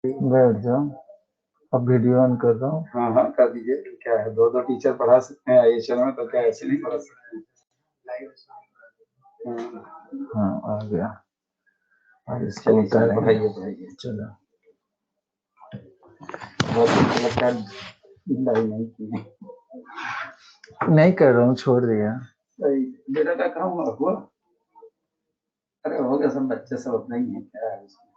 बैठ जाओ, अब वीडियो ऑन कर रहा हूँ। हाँ हाँ कर दीजिए, क्या है, दो दो टीचर पढ़ा सकते हैं आईएचएल में, तो क्या ऐसे नहीं पढ़ा सकते हैं? हाँ आ गया, अब इसको चलिए चलिए उतारेंगे। पढ़ाइए पढ़ाइए। चलो बहुत लगता है ढिलाई नहीं की है। नहीं कर रहा हूँ, छोड़ दिया। सही। बेटा का काम हुआ? अरे हो गया, सब बच्चे सब अपना ही है, क्या है उसमें।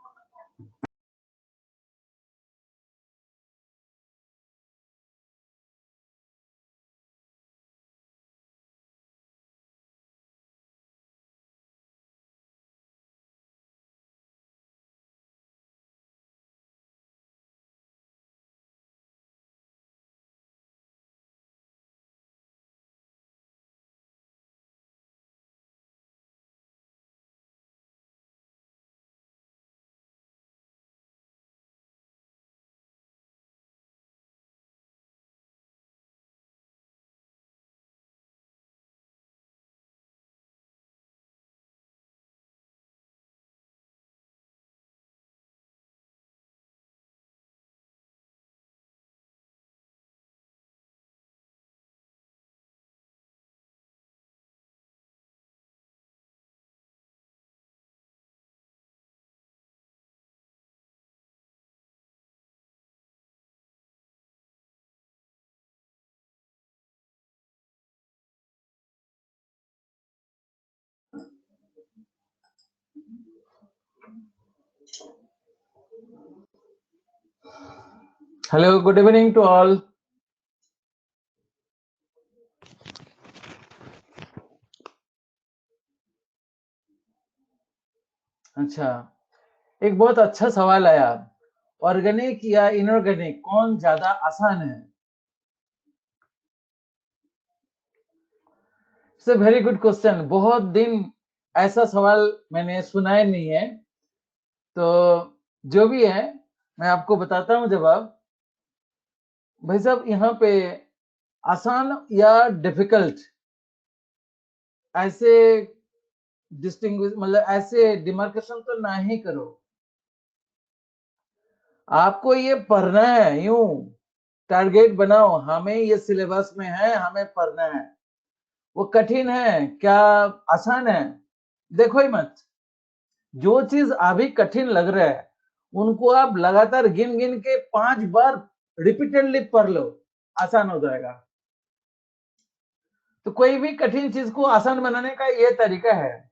Hello, good evening to all. अच्छा, एक बहुत अच्छा सवाल आया, ऑर्गेनिक या इनऑर्गेनिक कौन ज्यादा आसान है? It's a very good question. बहुत दिन ऐसा सवाल मैंने सुना ही नहीं है, तो जो भी है मैं आपको बताता हूँ जवाब। भाई साहब, यहाँ पे आसान या डिफिकल्ट ऐसे डिस्टिंग्विश, मतलब ऐसे डिमार्केशन तो ना ही करो। आपको ये पढ़ना है, यूं टारगेट बनाओ, हमें ये सिलेबस में है, हमें पढ़ना है। वो कठिन है क्या आसान है, देखो ही मत। जो चीज अभी कठिन लग रहा है उनको आप लगातार गिन गिन के 5 बार रिपीटेडली पढ़ लो, आसान हो जाएगा। तो कोई भी कठिन चीज को आसान बनाने का ये तरीका है।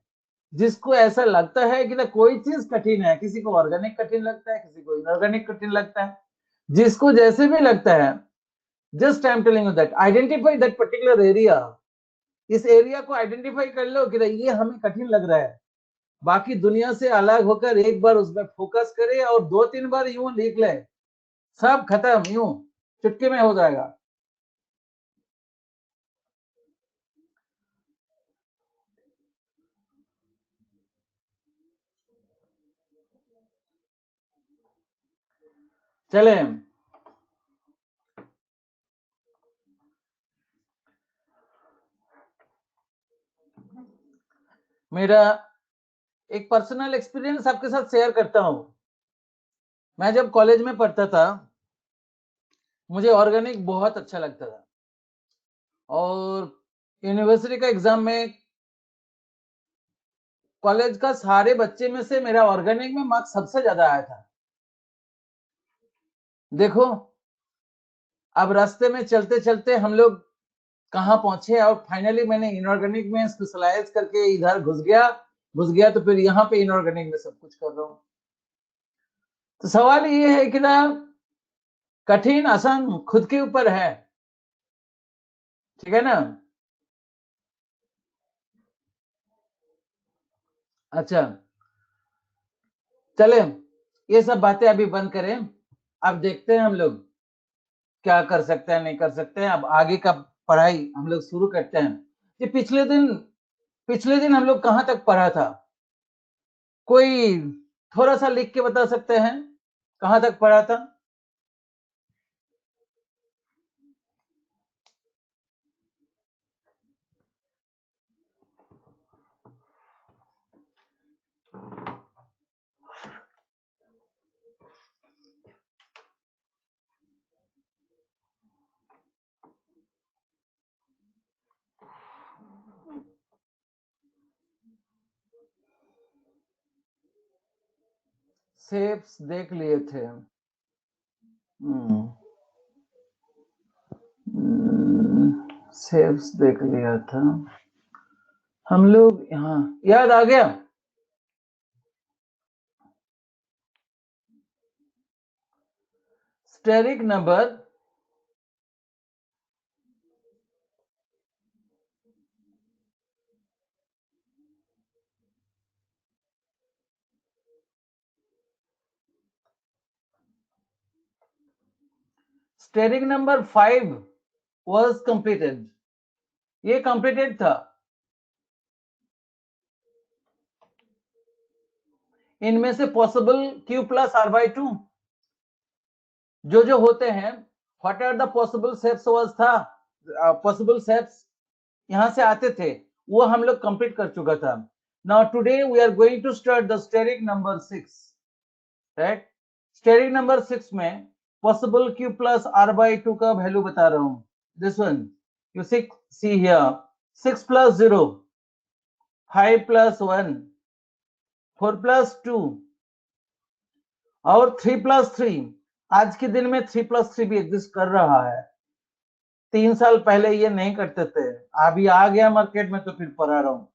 जिसको ऐसा लगता है कि ना कोई चीज कठिन है, किसी को ऑर्गेनिक कठिन लगता है, किसी को इनऑर्गेनिक कठिन लगता है, जिसको जैसे भी लगता है, just I am telling you that identify that particular area. इस एरिया को आइडेंटिफाई कर लो कि ये हमें कठिन लग रहा है। बाकी दुनिया से अलग होकर एक बार उसमें फोकस करे और 2-3 बार यूं लिख ले, सब खत्म, यूं चुटकी में हो जाएगा। चले, मेरा एक पर्सनल एक्सपीरियंस आपके साथ शेयर करता हूं। मैं जब कॉलेज में पढ़ता था, मुझे ऑर्गेनिक बहुत अच्छा लगता था, और यूनिवर्सिटी का एग्जाम में कॉलेज का सारे बच्चे में से मेरा ऑर्गेनिक में मार्क्स सबसे ज्यादा आया था। देखो, अब रास्ते में चलते चलते हम लोग कहाँ पहुंचे, और फाइनली मैंने इनऑर्गेनिक में स्पेशलाइज करके इधर घुस गया, तो फिर यहाँ पे इनऑर्गेनिक में सब कुछ कर रहा हूँ। तो सवाल ये है कि ना, कठिन आसान खुद के ऊपर है, ठीक है ना। अच्छा, चले ये सब बातें अभी बंद करें। अब देखते हैं हम लोग क्या कर सकते हैं, नहीं कर सकते हैं। अब आगे का पढ़ाई हम लोग शुरू करते हैं। कि पिछले दिन हम लोग कहाँ तक पढ़ा था, कोई थोड़ा सा लिख के बता सकते हैं कहाँ तक पढ़ा था? शेप्स देख लिए थे। शेप्स देख लिया था हम लोग। यहाँ याद आ गया। Steric number steric number 5 was completed। ये completed था। इनमें से possible q plus r by 2 जो होते हैं, what are the possible shapes was था, पॉसिबल शेप्स यहां से आते थे, वो हम लोग कंप्लीट कर चुका था। Now today we are going to start the steric number 6, right. Steric number 6 में possible q plus r by 2 का वैल्यू बता रहा हूं। This one you see here 6 plus 0, 5 plus 1, 4 plus 2 और 3 प्लस 3। आज के दिन में 3 प्लस 3 भी एग्जिस्ट कर रहा है। 3 साल पहले ये नहीं करते थे, अभी आ गया मार्केट में तो फिर पढ़ा रहा हूँ।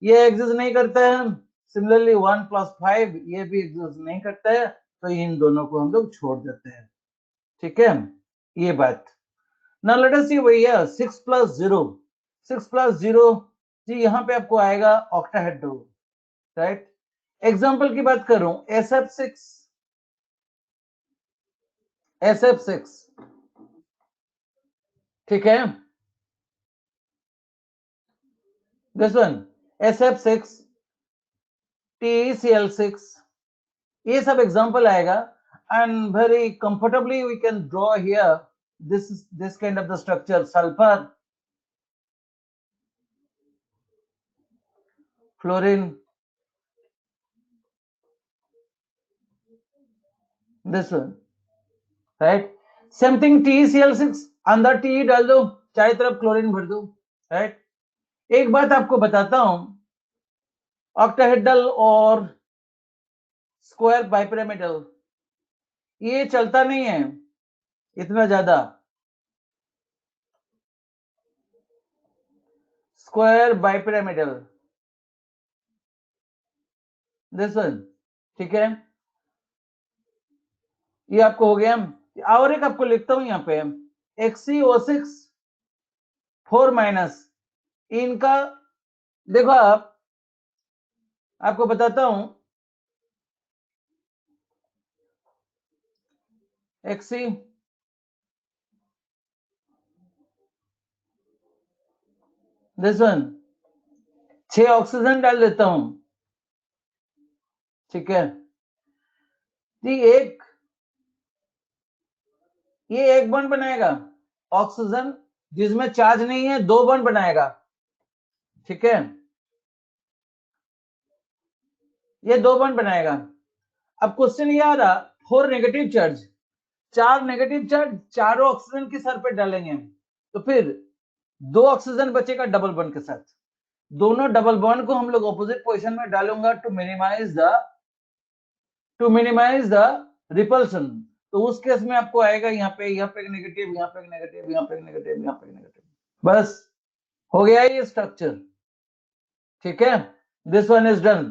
ये एग्जिस्ट नहीं करता है। सिमिलरली 1 प्लस 5 ये भी एग्जिस्ट नहीं करता है, तो इन दोनों को हम लोग छोड़ देते हैं। ठीक है, ये बात। नाउ लेट अस सी भैया 6 प्लस 0, 6 प्लस 0 जी यहाँ पे आपको आएगा ऑक्टाहेड्रो, राइट। एग्जाम्पल की बात करूं, SF6, SF6, ठीक है। दिस वन SF6, TeCl6, ये सब एग्जाम्पल आएगा। And very comfortably we can draw here this kind of the structure, sulfur, fluorine, this one, right। same thing TeCl6, अंदर Te डाल दो, चारों तरफ क्लोरीन भर दो, राइट। एक बात आपको बताता हूं, ऑक्टाहेड्रल और स्क्वायर बाइपिरामिडल ये चलता नहीं है इतना ज्यादा। स्क्वायर बाइपिरामिडल, दिस वन, ठीक है। ये आपको हो गया। और एक आपको लिखता हूं यहाँ पे XeO6 4 माइनस, इनका देखो आपको बताता हूं, Xe दिस वन 6 ऑक्सीजन डाल देता हूं, ठीक है। ये एक बॉन्ड बनाएगा ऑक्सीजन, जिसमें चार्ज नहीं है 2 बॉन्ड बनाएगा, ठीक है। ये 2 बॉन्ड बनाएगा। अब क्वेश्चन ये आ रहा 4 नेगेटिव चार्ज, 4 नेगेटिव चार्ज चारों ऑक्सीजन के सर पे डालेंगे, तो फिर 2 ऑक्सीजन बचेगा डबल बॉन्ड के साथ। दोनों डबल बॉन्ड को हम लोग ऑपोजिट पोजीशन में डालूंगा टू मिनिमाइज द रिपल्सन। तो उस केस में आपको आएगा यहाँ पे एक नेगेटिव, यहाँ पे एक नेगेटिव, यहाँ पे एक नेगेटिव, यहाँ पे एक नेगेटिव, बस हो गया ये स्ट्रक्चर, ठीक है। This one is done.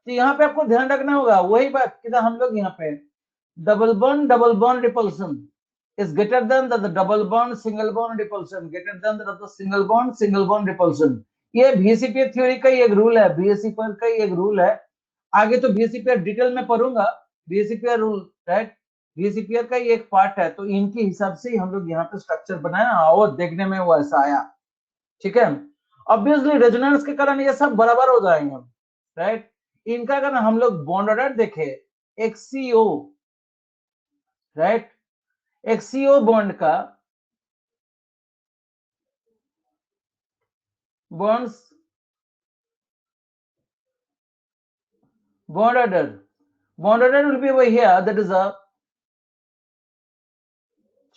तो यहाँ पे आपको ध्यान रखना होगा वही बात कि हम लोग यहाँ पे double bond repulsion is greater than the double bond single bond repulsion, greater than the single bond repulsion। ये बीएससी थ्योरी का ही एक रूल है, बीएससी का ही एक रूल है। आगे तो बीएससी डिटेल में पढ़ूंगा बीएससी रूल, राइट। बीएससी का ही एक पार्ट है, तो इनके हिसाब से हम लोग यहाँ पे स्ट्रक्चर बनाया और देखने में वो ऐसा आया, ठीक है। ऑब्वियसली रेजोनेंस के कारण ये सब बराबर हो जाएंगे, राइट। इनका अगर हम लोग बॉन्ड ऑर्डर देखें, एक्सीओ, राइट, एक्सीओ बॉन्ड का bonds bond order will be over here, that is a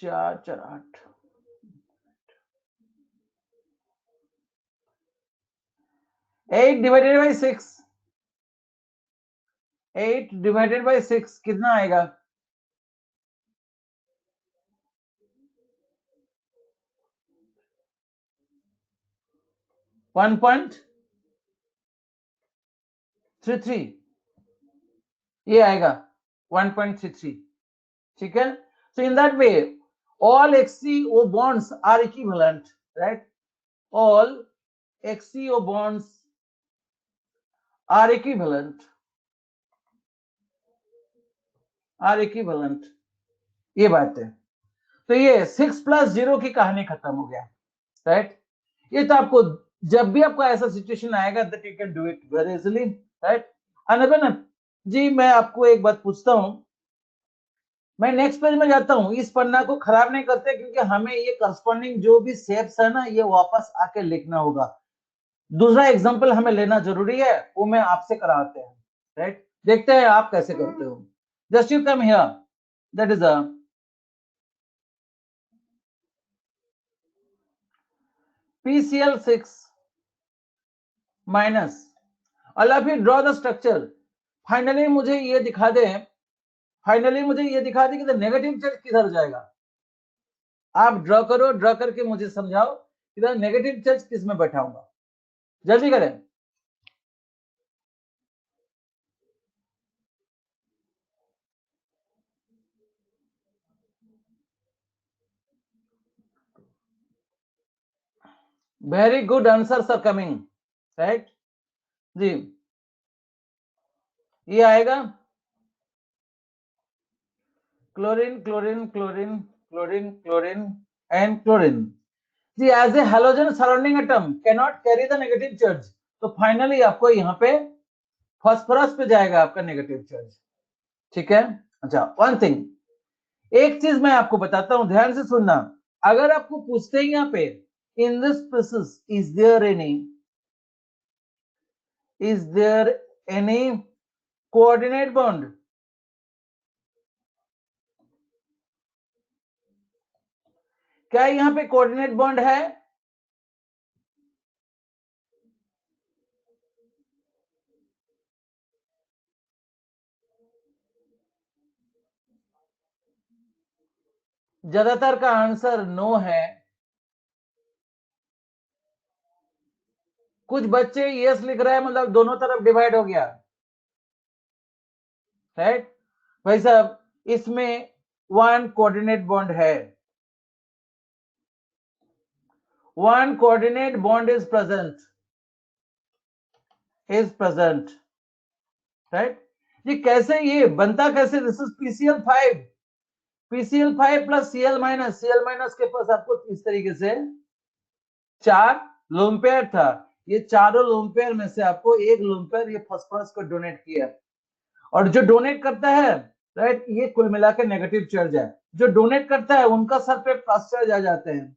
4 4 8, 8 divided by 6, 8 divided by 6 कितना आएगा? 1.33 ये आएगा 1.33, ठीक है। So in that way all XCO bonds are equivalent, right? All XCO bonds are equivalent, ये बात है। तो ये 6 प्लस 0 की कहानी खत्म हो गया, राइट। ये तो आपको जब भी आपको ऐसा सिचुएशन आएगा that you can do it very easily, right. अनगन जी मैं आपको एक बात पूछता हूं, मैं नेक्स्ट पेज में जाता हूं, इस पन्ना को खराब नहीं करते क्योंकि हमें ये करस्पॉन्डिंग जो भी शेप्स है ना ये वापस आके लिखना होगा। दूसरा एग्जांपल हमें लेना जरूरी है, वो मैं आपसे कराते हैं, राइट। देखते हैं आप कैसे करते हो। Just you come here, that is a PCl6 minus, अल्लाह फिर ड्रॉ द स्ट्रक्चर। फाइनली मुझे ये दिखा दे कि नेगेटिव चार्ज किधर जाएगा। आप ड्रॉ करो, ड्रॉ करके मुझे समझाओ इधर नेगेटिव चार्ज किस में बैठाऊंगा, जल्दी करें। Very good answers are coming, right जी। ये आएगा chlorine chlorine chlorine chlorine chlorine and chlorine जी। As a halogen surrounding atom can not carry the negative charge, तो फाइनली आपको यहाँ पे फास्फोरस पे जाएगा आपका नेगेटिव चार्ज, ठीक है। अच्छा वन थिंग, एक चीज मैं आपको बताता हूं, ध्यान से सुनना। अगर आपको पूछते हैं यहाँ पे in this process is there any coordinate bond, क्या यहाँ पे कोऑर्डिनेट बॉन्ड है? ज्यादातर का आंसर नो है, कुछ बच्चे यस लिख रहे हैं, मतलब दोनों तरफ डिवाइड हो गया, राइट। भाई साहब इसमें वन कोऑर्डिनेट बॉन्ड है, one coordinate bond is present, right. ये कैसे ये बनता कैसे? This is PCl5 plus Cl minus के पास आपको इस तरीके से 4 लोन पेयर था, ये चारों लोन पेयर में से आपको एक लोन पेयर ये फास्फोरस को डोनेट किया, और जो डोनेट करता है, राइट, ये कुल मिला के नेगेटिव चार्ज है। जो डोनेट करता है उनका सर पे प्लस चार्ज आ जाते हैं,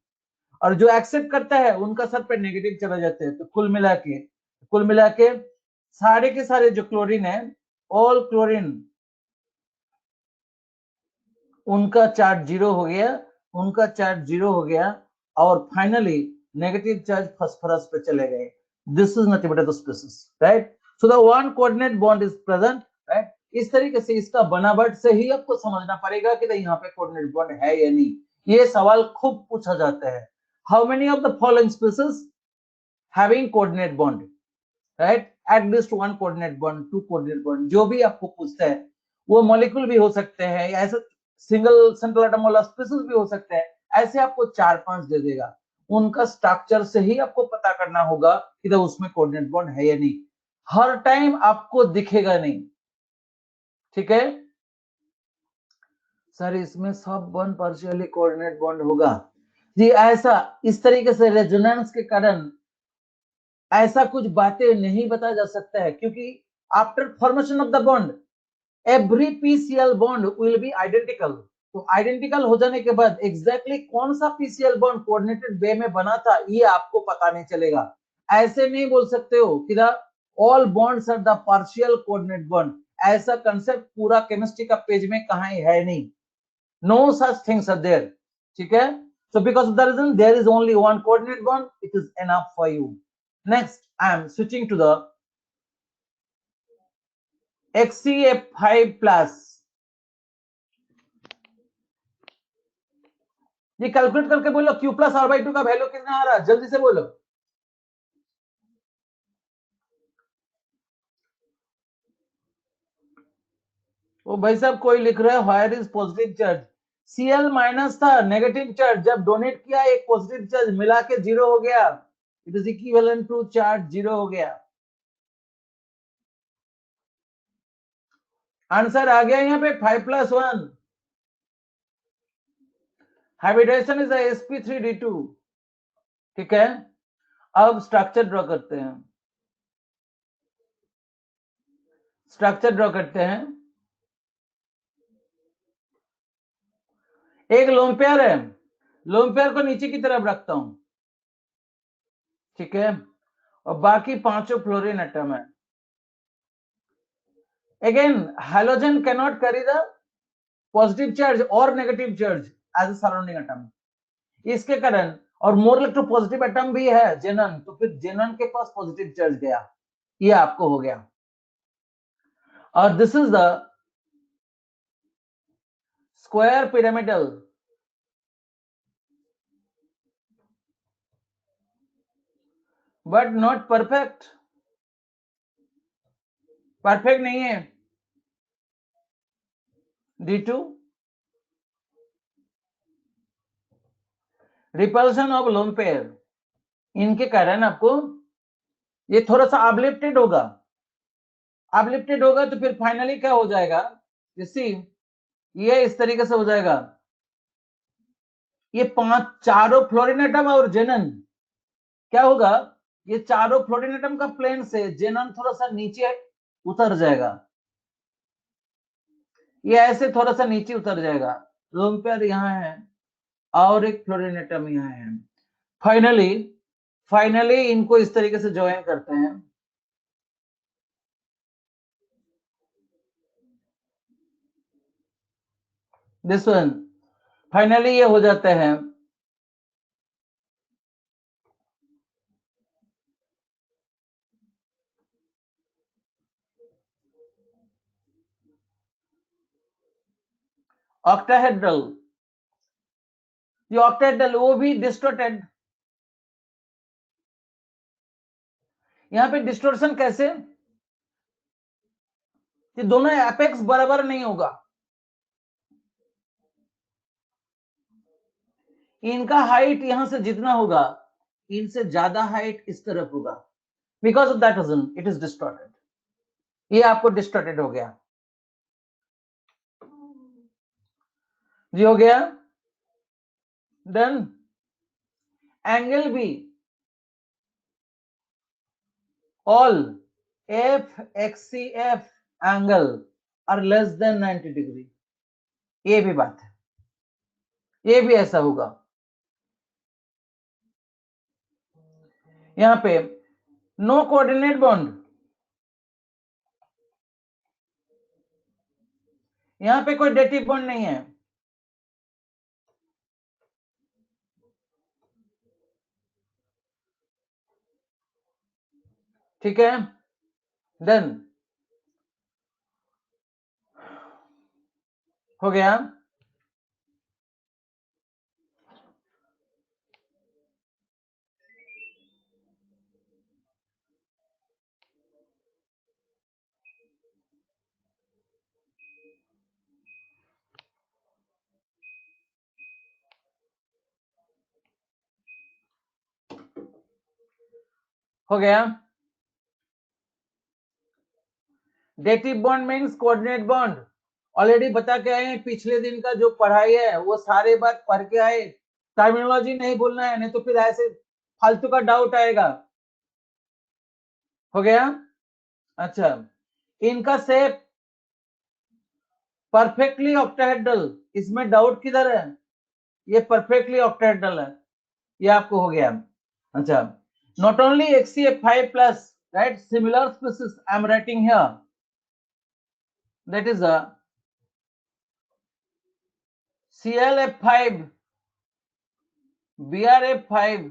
और जो एक्सेप्ट करता है उनका सर पे नेगेटिव चला जाते हैं। तो कुल मिला के सारे के सारे जो क्लोरीन है, ऑल क्लोरीन, उनका चार्ज जीरो हो गया, और फाइनली नेगेटिव चार्ज फास्फोरस पे चले गए। This is nothing but the species, right. So the one coordinate bond is present, right. इस तरीके से इसका बनावट से ही आपको समझना पड़ेगा कि यहाँ पे कोऑर्डिनेट बॉन्ड है या नहीं। ये सवाल खूब पूछा जाता है, how many of the following species having coordinate bond, right. At least one coordinate bond, two coordinate bond, जो भी आपको पूछता है। वो मॉलिक्यूल भी हो सकते हैं, या ऐसे सिंगल सेंट्रल एटम वाला स्पीसीज भी हो सकते हैं, ऐसे आपको 4-5 दे देगा। उनका स्ट्रक्चर से ही आपको पता करना होगा कि उसमें कोऑर्डिनेट बॉन्ड है या नहीं। हर टाइम आपको दिखेगा नहीं, ठीक है। सर इसमें सब वन पार्शियली कोऑर्डिनेट बॉन्ड होगा जी, ऐसा इस तरीके से रेजोनेंस के कारण ऐसा कुछ बातें नहीं बताया जा सकता है, क्योंकि after formation of the bond every PCl bond will be identical. तो आइडेंटिकल हो जाने के बाद एग्जैक्टली कौन सा PCl बॉन्ड कोऑर्डिनेटेड वे में बना था ये आपको पता नहीं चलेगा। ऐसे नहीं बोल सकते हो कि the all bonds are the partial coordinate bond, ऐसा कंसेप्ट पूरा केमिस्ट्री का पेज में कहीं है नहीं। No such things are there, ठीक है। So because of the reason there is only one coordinate bond, it is enough for you. Next I am switching to the XCF5 plus, ये calculate करके बोलो Q plus R/2 का value कितना आ रहा है, जल्दी से बोलो। ओ भाई साहब कोई लिख रहा है wire is positive charge, Cl minus था नेगेटिव चार्ज, जब डोनेट किया एक पॉजिटिव चार्ज मिला के 0 हो गया, it is equivalent to charge 0 हो गया। आंसर आ गया यहाँ पे 5+1, हाइब्रिडेशन इज sp3d2। ठीक है, अब स्ट्रक्चर ड्रॉ करते हैं, स्ट्रक्चर ड्रॉ करते हैं। एक लोन पेयर है, लोन पेयर को नीचे की तरफ रखता हूं, ठीक है, और बाकी पांचों फ्लोरीन एटम है। Again hydrogen can not carry the positive charge और negative charge as a surrounding atom, इसके कारण, और मोर इलेक्ट्रोपॉजिटिव एटम भी है जेनन, तो फिर जेनन के पास पॉजिटिव चार्ज गया, ये आपको हो गया। और this is the square pyramidal, but not perfect, perfect नहीं है। D2 repulsion of lone pair, इनके कारण आपको ये थोड़ा सा अपलिफ्टेड होगा, अपलिफ्टेड होगा तो फिर फाइनली क्या हो जाएगा, इसी ये इस तरीके से हो जाएगा, ये चारों फ्लोरीन एटम और जेनन क्या होगा, ये चारों फ्लोरीन एटम का प्लेन से जेनन थोड़ा सा नीचे उतर जाएगा, ये ऐसे थोड़ा सा नीचे उतर जाएगा, लोन पेयर यहाँ है और एक फ्लोरीन एटम यहाँ है। फाइनली फाइनली इनको इस तरीके से ज्वाइन करते हैं, दिस वन, फाइनली ये हो जाते हैं। ऑक्टाहेड्रल, ये ऑक्टाहेड्रल वो भी डिस्टोर्टेड, यहां पे डिस्टोर्शन कैसे, ये दोनों एपेक्स बराबर नहीं होगा, इनका हाइट यहां से जितना होगा इनसे ज्यादा हाइट इस तरफ होगा, because of that reason it is distorted, ये आपको डिस्टोर्टेड हो गया, जी हो गया। Then angle B, all FXCF angle are less than 90 degree, ये भी बात है, ये भी ऐसा होगा। यहां पे नो कोऑर्डिनेट बॉन्ड, यहां पे कोई डेटिव बॉन्ड नहीं है, ठीक है। देन हो गया, हो गया। Dative bond means coordinate bond, already बता के आए हैं, पिछले दिन का जो पढ़ाई है वो सारे बात पढ़ के आए, टर्मिनोलॉजी नहीं भूलना है, नहीं तो फिर ऐसे फालतू का डाउट आएगा। हो गया, अच्छा, इनका शेप परफेक्टली ऑक्टाहेड्रल, इसमें डाउट किधर है, ये परफेक्टली ऑक्टाहेड्रल है, ये आपको हो गया। अच्छा, not only XCF5 plus, right, similar species I'm writing here, that is a ClF5, BrF5,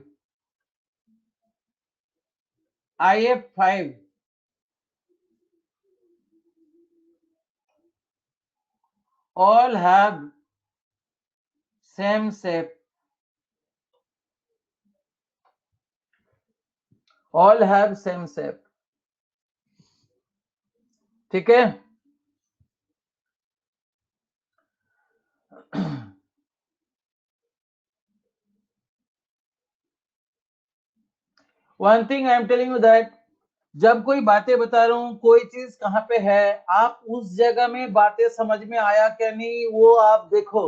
IF5, all have same shape, all have same shape. ठीक है. One thing I am telling you that जब कोई बातें बता रहा हूं, कोई चीज कहां पे है, आप उस जगह में बातें समझ में आया क्या नहीं वो आप देखो.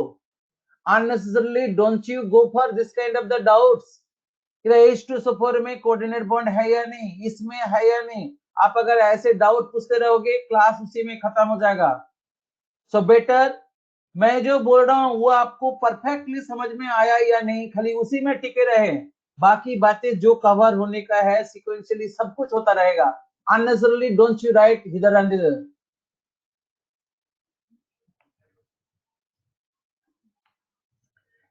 Unnecessarily don't you go for this kind of the doubts कि H2SO4 में कोऑर्डिनेट बॉन्ड है या नहीं, इसमें है या नहीं. आप अगर ऐसे डाउट पूछते रहोगे क्लास उसी में खत्म हो जाएगा. सो बेटर मैं जो बोल रहा हूं वो आपको परफेक्टली समझ में आया या नहीं, खाली उसी में टिके रहे. बाकी बातें जो कवर होने का है सिक्वेंशियली सब कुछ होता रहेगा. Unnecessarily don't you write hither and thither.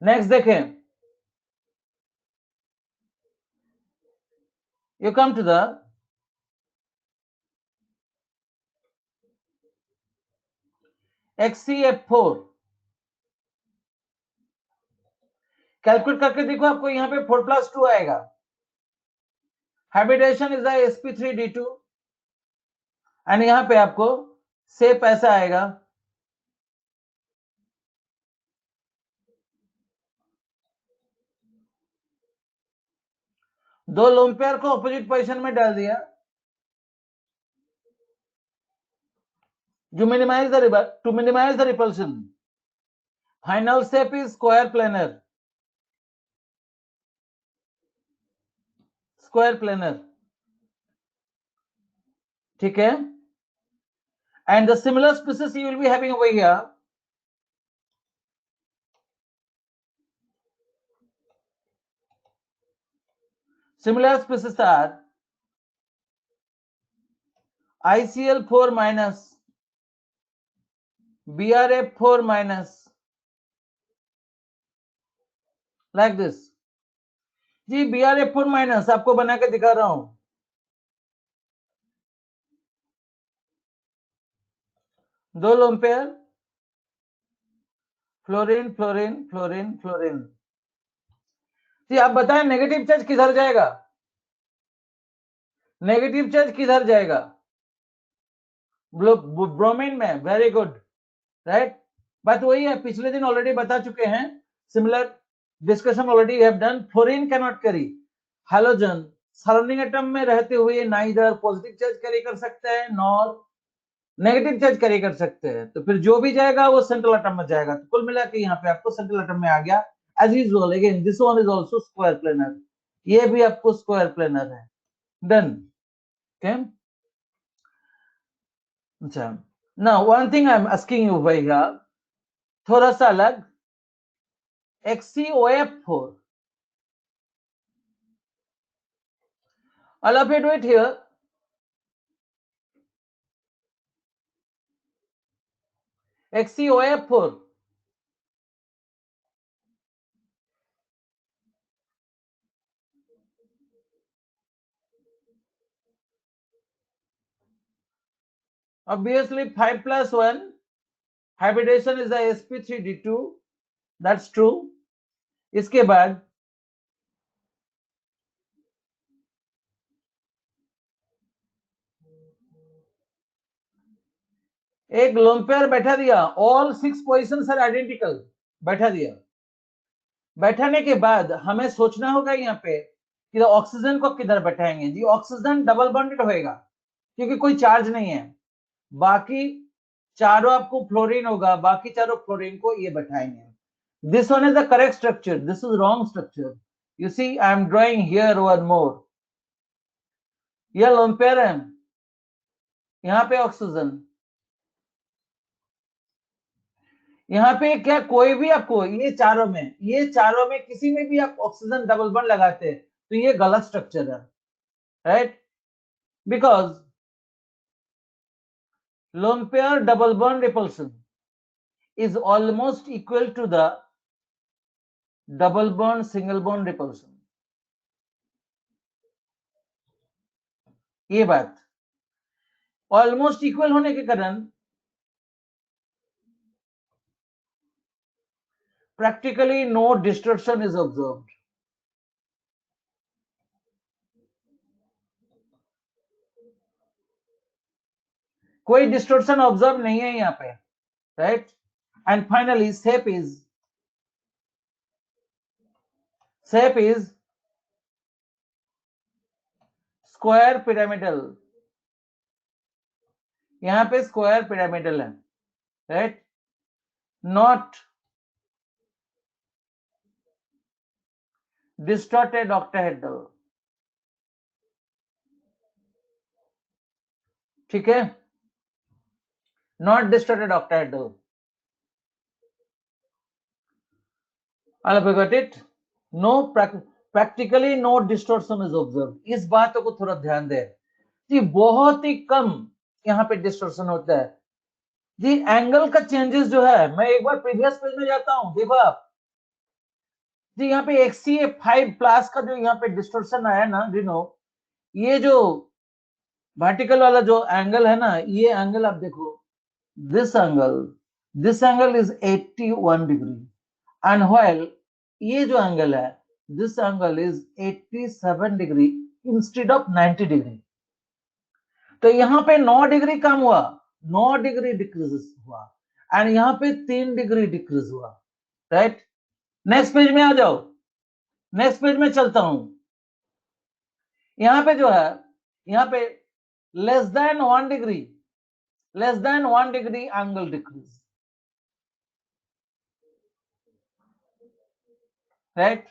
Next देखें. You come to the XCF4. Calculate करके देखो, आपको यहाँ पे 4+2 आएगा. हैबिटेशन इज sp3d2 एंड यहाँ पे आपको शेप ऐसा आएगा. दो लोन पेयर को ऑपोजिट पोजीशन में डाल दिया. to minimize the repulsion. Final shape is square planar. Square planar. ठीक है. And the similar species you will be having over here. Similar species are ICL4 minus, BRF4 minus, like this. जी BRF4 minus आपको बना के दिखा रहा हूं. दो lone pair, fluorine fluorine fluorine fluorine. जी आप बताएं नेगेटिव चार्ज किधर जाएगा, नेगेटिव चार्ज किधर जाएगा. ब्रोमीन में. Very good. राइट. बात वही है, पिछले दिन ऑलरेडी बता चुके हैं. Similar discussion already have done. Fluorine can not carry. Halogen surrounding atom में रहते हुए नाइदर पॉजिटिव चार्ज कैरी कर सकते हैं नॉर नेगेटिव चार्ज कैरी कर सकते हैं. तो फिर जो भी जाएगा वो सेंट्रल एटम में जाएगा. तो कुल मिला के यहाँ पे आपको सेंट्रल एटम में आ गया. As usual again this one is also square planar. ये भी आपको स्क्वायर प्लेनर है. डन. ओके. अच्छा. Now one thing I am asking you भैया, थोड़ा सा अलग. XCOF4. All of you do it here. XCOF4. Obviously 5+1 hybridization is the sp3d2. That's true. इसके बाद एक लोन पेयर बैठा दिया. All 6 positions are identical. बैठा दिया. बैठाने के बाद हमें सोचना होगा यहाँ पे कि ऑक्सीजन को किधर बैठाएंगे. जी ऑक्सीजन डबल बॉन्डेड होएगा क्योंकि कोई चार्ज नहीं है. बाकी चारों आपको फ्लोरीन होगा, बाकी चारों फ्लोरीन को ये बैठाएंगे. This one is the correct structure. This is wrong structure. You see I am drawing here one more. यह लोन पेयर है, यहाँ पे ऑक्सीजन, यहाँ पे क्या कोई भी आपको ये चारों में किसी में भी आप ऑक्सीजन डबल बॉन्ड लगाते हैं तो ये गलत स्ट्रक्चर है. Right. Because lone pair double bond repulsion is almost equal to the double bond single bond repulsion. ये बात ऑलमोस्ट इक्वल होने के कारण practically no distortion is observed. कोई डिस्टोर्शन ऑब्जर्व नहीं है यहाँ पे, right? And finally shape is square pyramidal. यहाँ पे स्क्वायर पिरामिडल है, राइट? Not distorted octahedral. ठीक है, not distorted octahedral. All of you got it? No, practically no distortion is observed. इस बात को थोड़ा ध्यान दे जी, बहुत ही कम यहाँ पे डिस्टॉर्शन होता है जी. एंगल का चेंजेस जो है, मैं एक बार प्रीवियस पेज में जाता हूं, देखो आप जी, यहाँ पे XCA5+ का जो यहाँ पे डिस्टॉर्शन आया ना, यू नो, ये जो वर्टिकल वाला जो एंगल है ना, ये एंगल आप देखो, this angle is 81 degree, and while ये जो एंगल है, this angle is 87 degree instead of 90 degree. तो यहाँ पे 9 डिग्री कम हुआ, 9 डिग्री डिक्रीज हुआ, एंड यहाँ पे 3 डिग्री डिक्रीज हुआ, राइट? नेक्स्ट पेज में आ जाओ, नेक्स्ट पेज में चलता हूं. यहाँ पे जो है, यहाँ पे less than 1 degree angle decrease, right?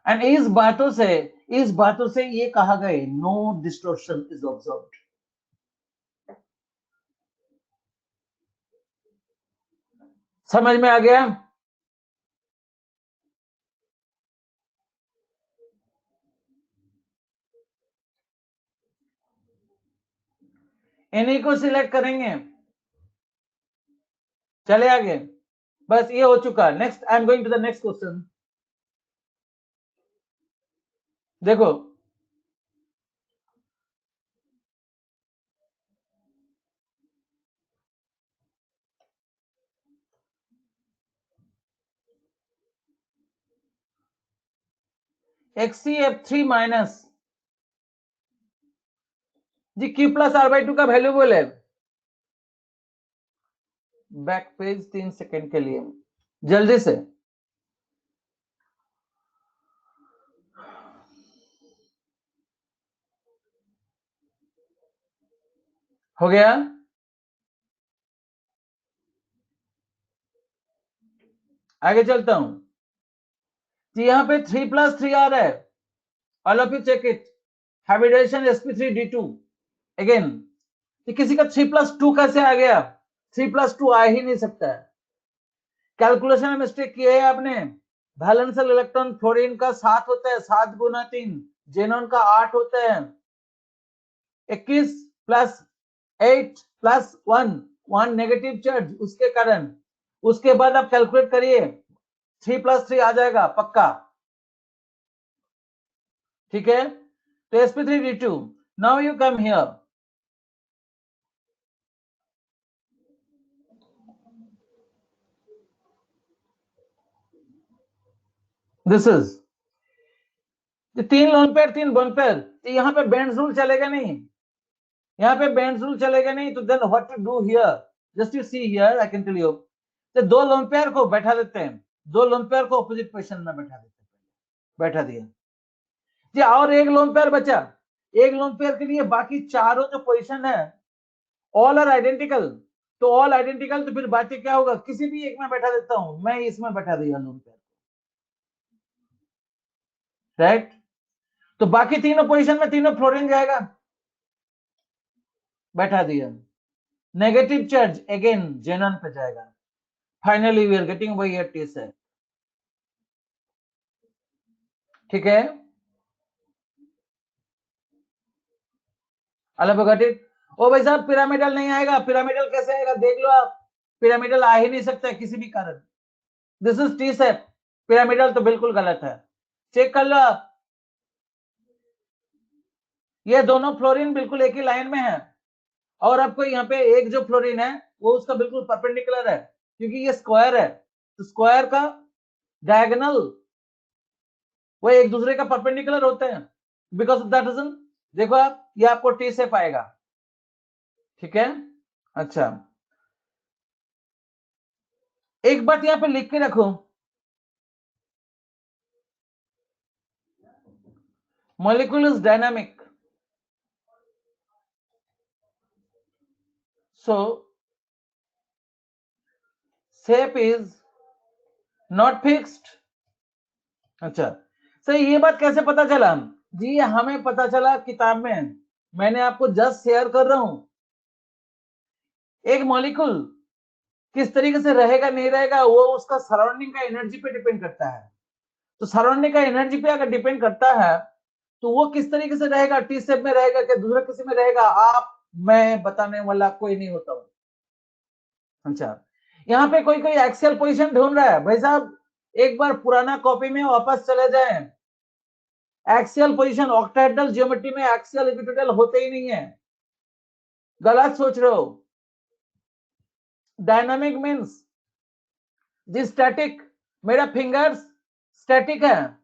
And इस बातों से ये कहा गया नो डिस्टॉर्शन इज ऑब्जर्व्ड. समझ में आ गया? इन्हीं को सिलेक्ट करेंगे, चले आगे. बस ये हो चुका. Next, I am going to the next question. देखो, XCF3 माइनस जी Q+R/2 का वैल्यूबल है. बैक पेज 3 सेकंड के लिए, जल्दी से. हो गया? आगे चलता हूं जी. यहाँ पे 3+3 आ रहा है. All of you check it. Hybridisation sp3d2 again. किसी का 3+2 कैसे आ गया? 3+2 आ ही नहीं सकता है. कैलकुलेशन में मिस्टेक किया है आपने. वैलेंशियल इलेक्ट्रॉन फ्लोरीन का 7 होता है, 7 गुना 3. जेनॉन का 8 होता है. 21 + 8 + 1 नेगेटिव चार्ज, उसके कारण. उसके बाद आप कैलकुलेट करिए, 3+3 आ जाएगा पक्का. ठीक है? तो sp3d2. Now you come here. This is 3 lone pair 3 bone pair. यहाँ पे बेंड्स रूल चलेगा नहीं, यहाँ पे बेंड्स रूल चलेगा नहीं. तो then what to do here? Just you see here, I can tell you. तो 2 लोन पेयर को बैठा देते हैं, 2 लोन पेयर को ऑपोजिट पोजीशन में बैठा देते हैं. बैठा दिया जी. और एक लोन पेयर बचा. एक लोन पेयर के लिए बाकी चारों जो पोजीशन है ऑल आर आइडेंटिकल. तो ऑल आइडेंटिकल, तो फिर बाकी क्या होगा? किसी भी एक में बैठा देता हूं. मैं इसमें बैठा दिया लोन पेयर, राइट? तो बाकी तीनों पोजीशन में तीनों फ्लोरीन जाएगा. बैठा दिया. नेगेटिव चार्ज अगेन जेनॉन पे जाएगा. Finally we are getting by your T set. ठीक है? अलग गॉट इट. ओ भाई साहब, पिरामिडल नहीं आएगा. पिरामिडल कैसे आएगा? देख लो आप, पिरामिडल आ ही नहीं सकता किसी भी कारण. This is T set. Pyramidal तो बिल्कुल गलत है. चेक कर लो आप. ये दोनों फ्लोरीन बिल्कुल एक ही लाइन में है, और आपको यहाँ पे एक जो फ्लोरीन है वो उसका बिल्कुल परपेंडिकुलर है, क्योंकि ये स्क्वायर है. तो स्क्वायर का डायगोनल, वो एक दूसरे का परपेंडिकुलर होते हैं, बिकॉज ऑफ दैट रीजन। देखो आप, ये आपको टी शेप आएगा, ठीक है। अच्छा, एक बात यहां पे लिख के रखो, molecule is dynamic, so shape is not fixed। अच्छा, सही, ये बात कैसे पता चला जी? हमें पता चला किताब में, मैंने आपको जस्ट शेयर कर रहा हूं। एक मॉलिक्यूल किस तरीके से रहेगा नहीं रहेगा, वो उसका सराउंडिंग का एनर्जी पे डिपेंड करता है। तो सराउंडिंग का एनर्जी पे अगर डिपेंड करता है, तो वो किस तरीके से रहेगा, टी शेप में रहेगा क्या दूसरा किसी में रहेगा, आप मैं बताने वाला कोई नहीं होता हूं। अच्छा, यहाँ पे कोई कोई एक्सियल पोजीशन ढूंढ रहा है, भाई साहब एक बार पुराना कॉपी में वापस चले जाएं। एक्सियल पोजीशन ऑक्टाहेड्रल ज्योमेट्री में एक्सियल इक्विटोरियल होते ही नहीं है, गलत सोच रहे हो। डायनामिक मींस जी स्टैटिक, मेरा फिंगर्स स्टैटिक है,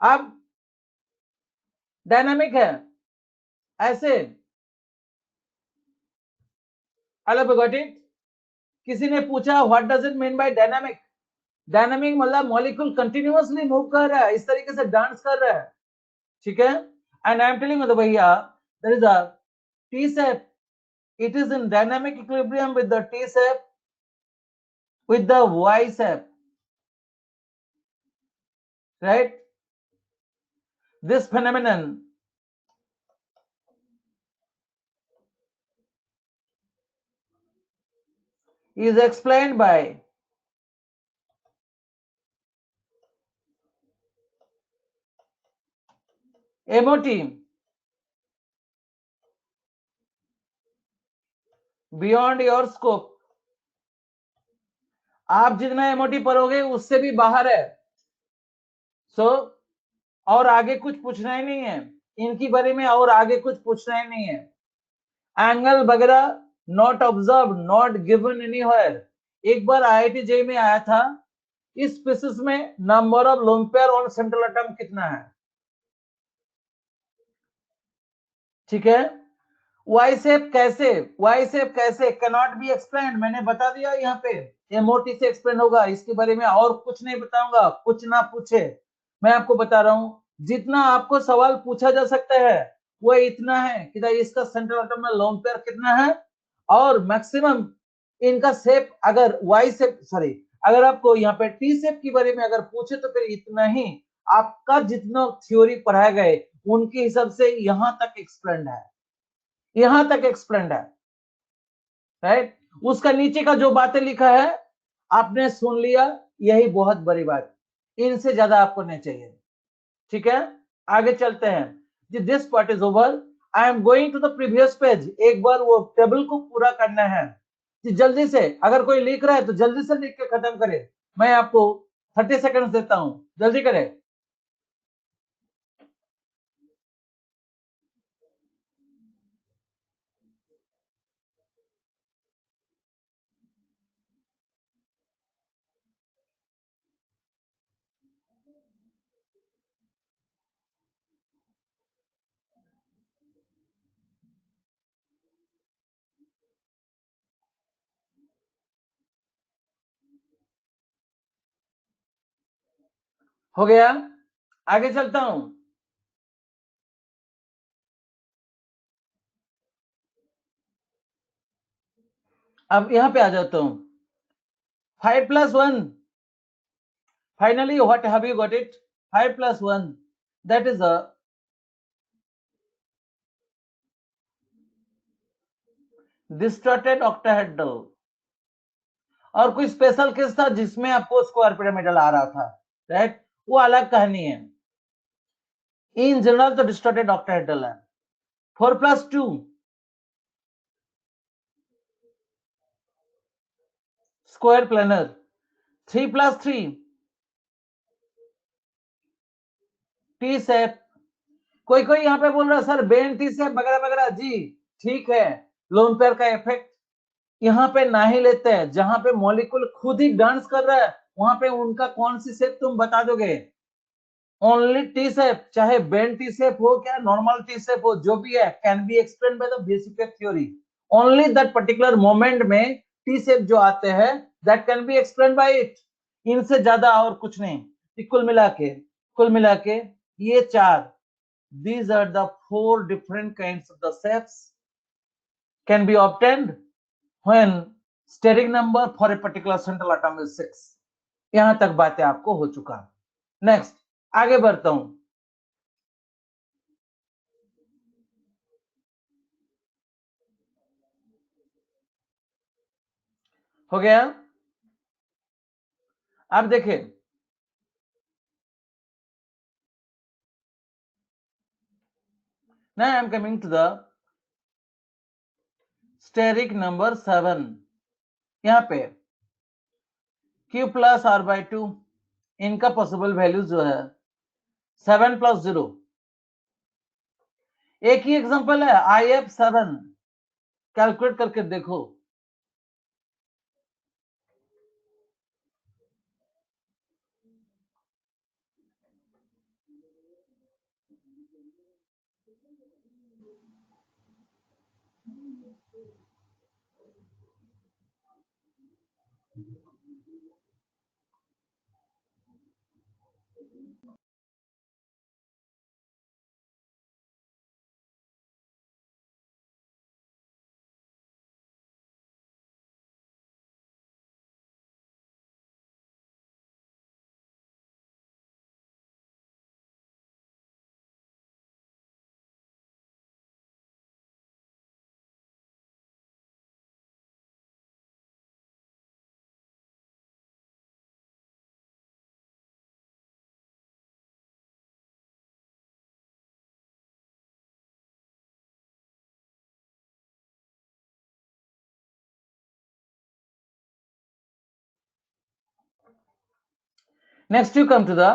अब डायनामिक है ऐसे। Hello got it? किसी ने पूछा what does it mean by dynamic? Dynamic मतलब मॉलिक्यूल कंटिन्यूअसली मूव कर रहा है, इस तरीके से डांस कर रहा है, ठीक है। And I am telling you भैया, there is a T shape, it is in dynamic equilibrium with the T shape with the Y shape, right? This phenomenon is explained by MOT beyond your scope। आप जितना MOT पढ़ोगे उससे भी बाहर है। सो और आगे कुछ पूछना ही नहीं है इनकी बारे में, और आगे कुछ पूछना ही नहीं है। एंगल वगैरह not observe, not given anywhere. एक बार आईआईटी जेईई में आया था, इस स्पीसीज में number of lone pair on central atom कितना है, ठीक है। वाई शेप कैसे, वाई शेप कैसे कैनॉट बी एक्सप्लेन, मैंने बता दिया यहाँ पे, एमओटी से एक्सप्लेन होगा, इसके बारे में और कुछ नहीं बताऊंगा, कुछ ना पूछे। मैं आपको बता रहा हूं, जितना आपको सवाल पूछा जा सकता है वो इतना है कि इसका सेंट्रल एटम में लोन पेयर कितना है, और मैक्सिमम इनका शेप, अगर वाई शेप सॉरी, अगर आपको यहाँ पे टी शेप के बारे में अगर पूछे तो फिर इतना ही। आपका जितना थ्योरी पढ़ाए गए उनके हिसाब से यहां तक एक्सप्लेन है, यहां तक एक्सप्लेन है, राइट। उसका नीचे का जो बातें लिखा है आपने सुन लिया, यही बहुत बड़ी बात, इनसे ज्यादा आपको नहीं चाहिए, ठीक है। आगे चलते हैं जी, this part is over, I am going to the previous page. एक बार वो टेबल को पूरा करना है जी, जल्दी से, अगर कोई लिख रहा है तो जल्दी से लिख के खत्म करे, मैं आपको 30 सेकंड देता हूं, जल्दी करें। हो गया, आगे चलता हूं। अब यहां पे आ जाता हूं, 5+1, finally what have you got it? 5+1, that is a distorted octahedral। और कोई स्पेशल केस था जिसमें आपको स्क्वायर पिरामिडल आ रहा था, राइट, वो अलग कहानी है। इन जनरल तो डिस्टॉर्टेड ऑक्टाहेड्रल है। 4+2 स्क्वायर प्लेनर। 3+3 T shape. कोई कोई यहाँ पे बोल रहा है सर बेन टी शेप वगैरह वगैरह, जी ठीक है, लोन पेयर का इफेक्ट यहाँ पे ना ही लेते हैं, जहां पे मॉलिक्यूल खुद ही डांस कर रहा है वहां पे उनका कौन सी शेप तुम बता दोगे? ओनली टी शेप, चाहे बेंड टी शेप हो क्या नॉर्मल टी शेप हो, जो भी है, can be explain by the basic theory. Only that particular moment में टी शेप जो आते हैं that can be explain by it, इनसे ज्यादा और कुछ नहीं। कुल मिला के ये चार, these are the four different kinds of the shapes can be obtained when steric number for a particular central atom is 6। यहां तक बातें आपको हो चुका। नेक्स्ट, आगे बढ़ता हूं। हो गया? अब देखिए, now I am coming to the steric number 7। यहां पे q प्लस r बाई 2, इनका पॉसिबल वैल्यू जो है 7 प्लस 0। एक ही एग्जांपल है IF7, कैलकुलेट करके देखो। Next you come to the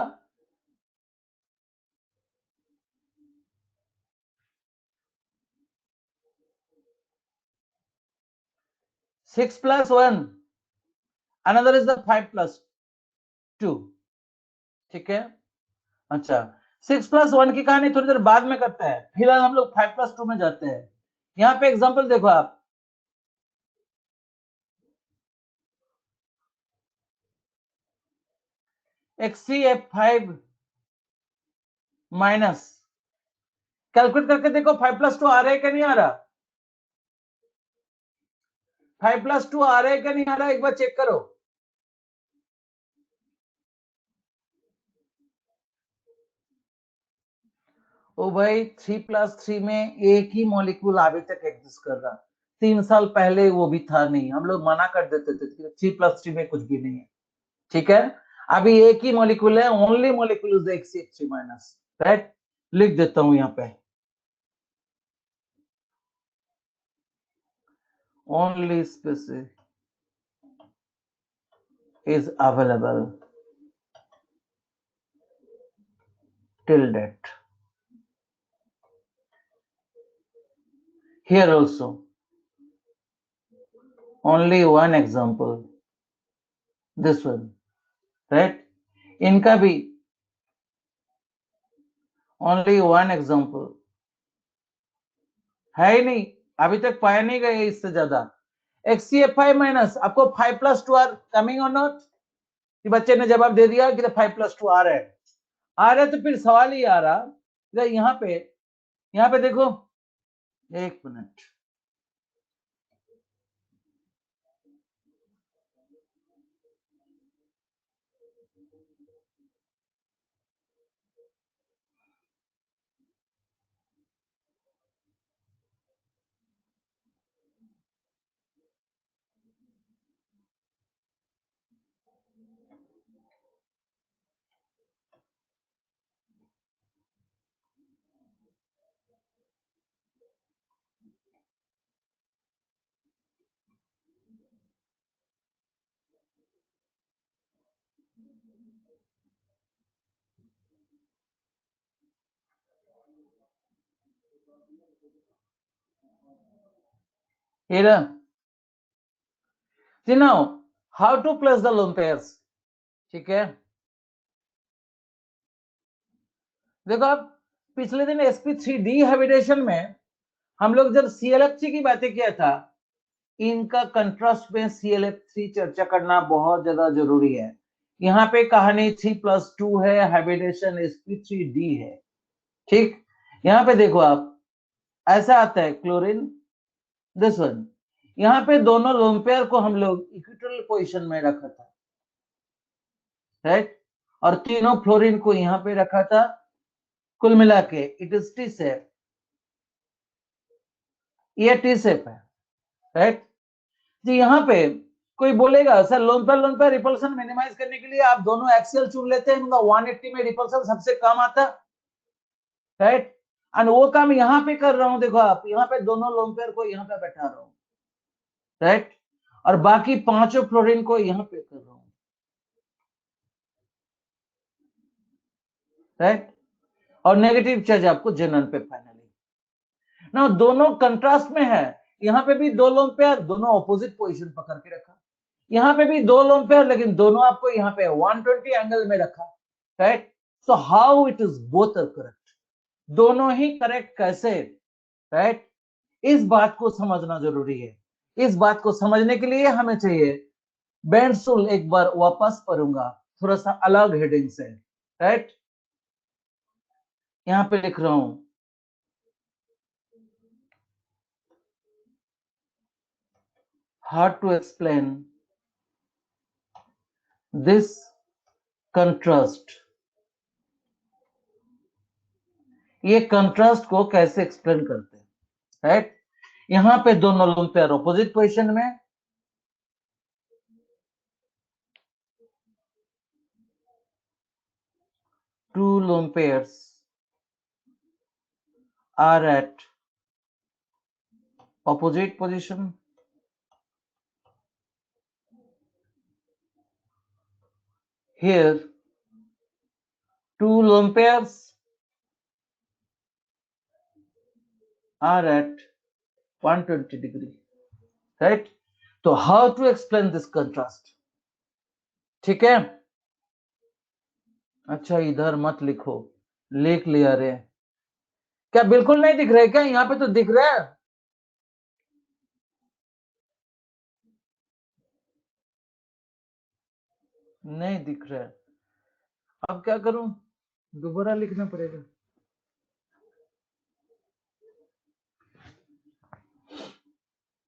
six plus one, another is the 5 plus 2। ठीक है? अच्छा, 6 प्लस 1 की कहानी थोड़ी देर बाद में करते हैं, फिलहाल हम लोग 5 प्लस 2 में जाते हैं। यहाँ पे एग्जांपल देखो आप, XCF5 माइनस, कैलकुलेट करके देखो 5 प्लस 2 आ रहा है क्या नहीं आ रहा? 5 प्लस 2 आ रहा है क्या नहीं आ रहा, एक बार चेक करो। ओ भाई, 3 प्लस 3 में एक ही मॉलिक्यूल अभी तक एग्जिस्ट कर रहा। 3 साल पहले वो भी था नहीं, हम लोग मना कर देते थे 3 प्लस 3 में कुछ भी नहीं है। ठीक है? अभी एक ही मॉलिक्यूल है, only molecule is XCF3 minus. Right, लिख देता हूं यहाँ पे, only species is available till date। Here also only one example, this one, right? इनका भी only one example है ही नहीं, अभी तक पाया नहीं गया इससे ज्यादा। XCF5 माइनस, आपको 5 प्लस 2 आर कमिंग और नॉट? कि बच्चे ने जवाब दे दिया कि 5 प्लस 2 आ रहा है, आ रहा है, तो फिर सवाल ही आ रहा यहाँ पे देखो, एक minute, here, see now how to place the lone pairs। ठीक है, देखो आप पिछले दिन sp3 हैबिटेशन में हम लोग जब ClF3 की बातें किया था, इनका कंट्रास्ट में ClF3 चर्चा करना बहुत ज्यादा जरूरी है। यहाँ पे कहानी 3+2 है, हैबिटेशन sp3d है। ठीक, यहाँ पे देखो आप, ऐसा आता है क्लोरीन, दिस वन, यहाँ पे दोनों लोन पेयर को हम लोग इक्विटोरियल पोजीशन में रखा था, राइट, और तीनों फ्लोरीन को यहाँ पे रखा था। कुल मिला के इट इज टी सेप, ये टी सेप है, राइट। जी यहाँ पे कोई बोलेगा सर लोन पे रिपल्सन मिनिमाइज करने के लिए आप दोनों एक्सियल चुन लेते हैं, उनका 180 में रिपल्सन सबसे कम आता, राइट, एंड वो काम यहाँ पे कर रहा हूं। देखो आप यहाँ पे दोनों लोन पेयर को यहाँ पे बैठा रहा हूं, राइट, और बाकी पांचों फ्लोरीन को यहाँ पे कर रहा हूं, राइट, और नेगेटिव चार्ज आपको जेनन पे फाइनली ना, दोनों कंट्रास्ट में है। यहाँ पे भी दो लोन पेयर, दोनों ऑपोजिट पोजीशन पकड़ के रखा, यहाँ पे भी दो लोन पेयर, लेकिन दोनों आपको यहाँ पे 120 एंगल में रखा, right. So how it is both are correct, दोनों ही करेक्ट कैसे, राइट, इस बात को समझना जरूरी है। इस बात को समझने के लिए हमें चाहिए बेंड्स रूल, एक बार वापस पढ़ूंगा थोड़ा सा अलग हेडिंग से, राइट। यहां पे लिख रहा हूं, how to explain this contrast, ये कंट्रास्ट को कैसे एक्सप्लेन करते हैं, राइट। यहां पे दोनों लोन पेयर ऑपोजिट पोजीशन में, two lone pairs are at opposite position, here two lone pairs are at 120 degree, right. तो how to explain this contrast, ठीक है। अच्छा इधर मत लिखो, लिख लिया रे, क्या बिल्कुल नहीं दिख रहा है क्या? यहाँ पे तो दिख रहा है, नहीं दिख रहा है, अब क्या करूं, दोबारा लिखना पड़ेगा।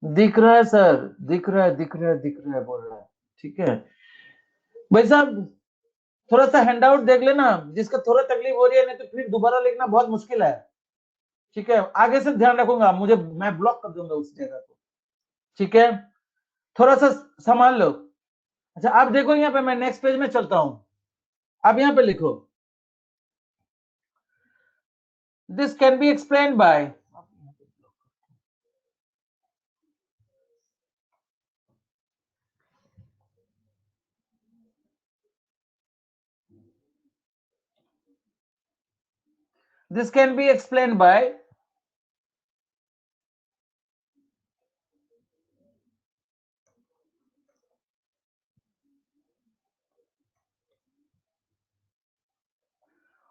दिख रहा है सर, दिख रहा है, दिख रहा है, दिख रहा है, बोल रहा है, ठीक है भाई साहब। थोड़ा सा हैंडआउट देख लेना, जिसका थोड़ा तकलीफ हो रही है, नहीं तो फिर दोबारा लिखना बहुत मुश्किल है, ठीक है। आगे से ध्यान रखूंगा, मुझे मैं ब्लॉक कर दूंगा उस जगह को, ठीक है, थोड़ा सा संभाल लो। अच्छा आप देखो यहाँ पे, मैं नेक्स्ट पेज में चलता हूं, अब यहाँ पे लिखो, this can be explain by, this can be explained by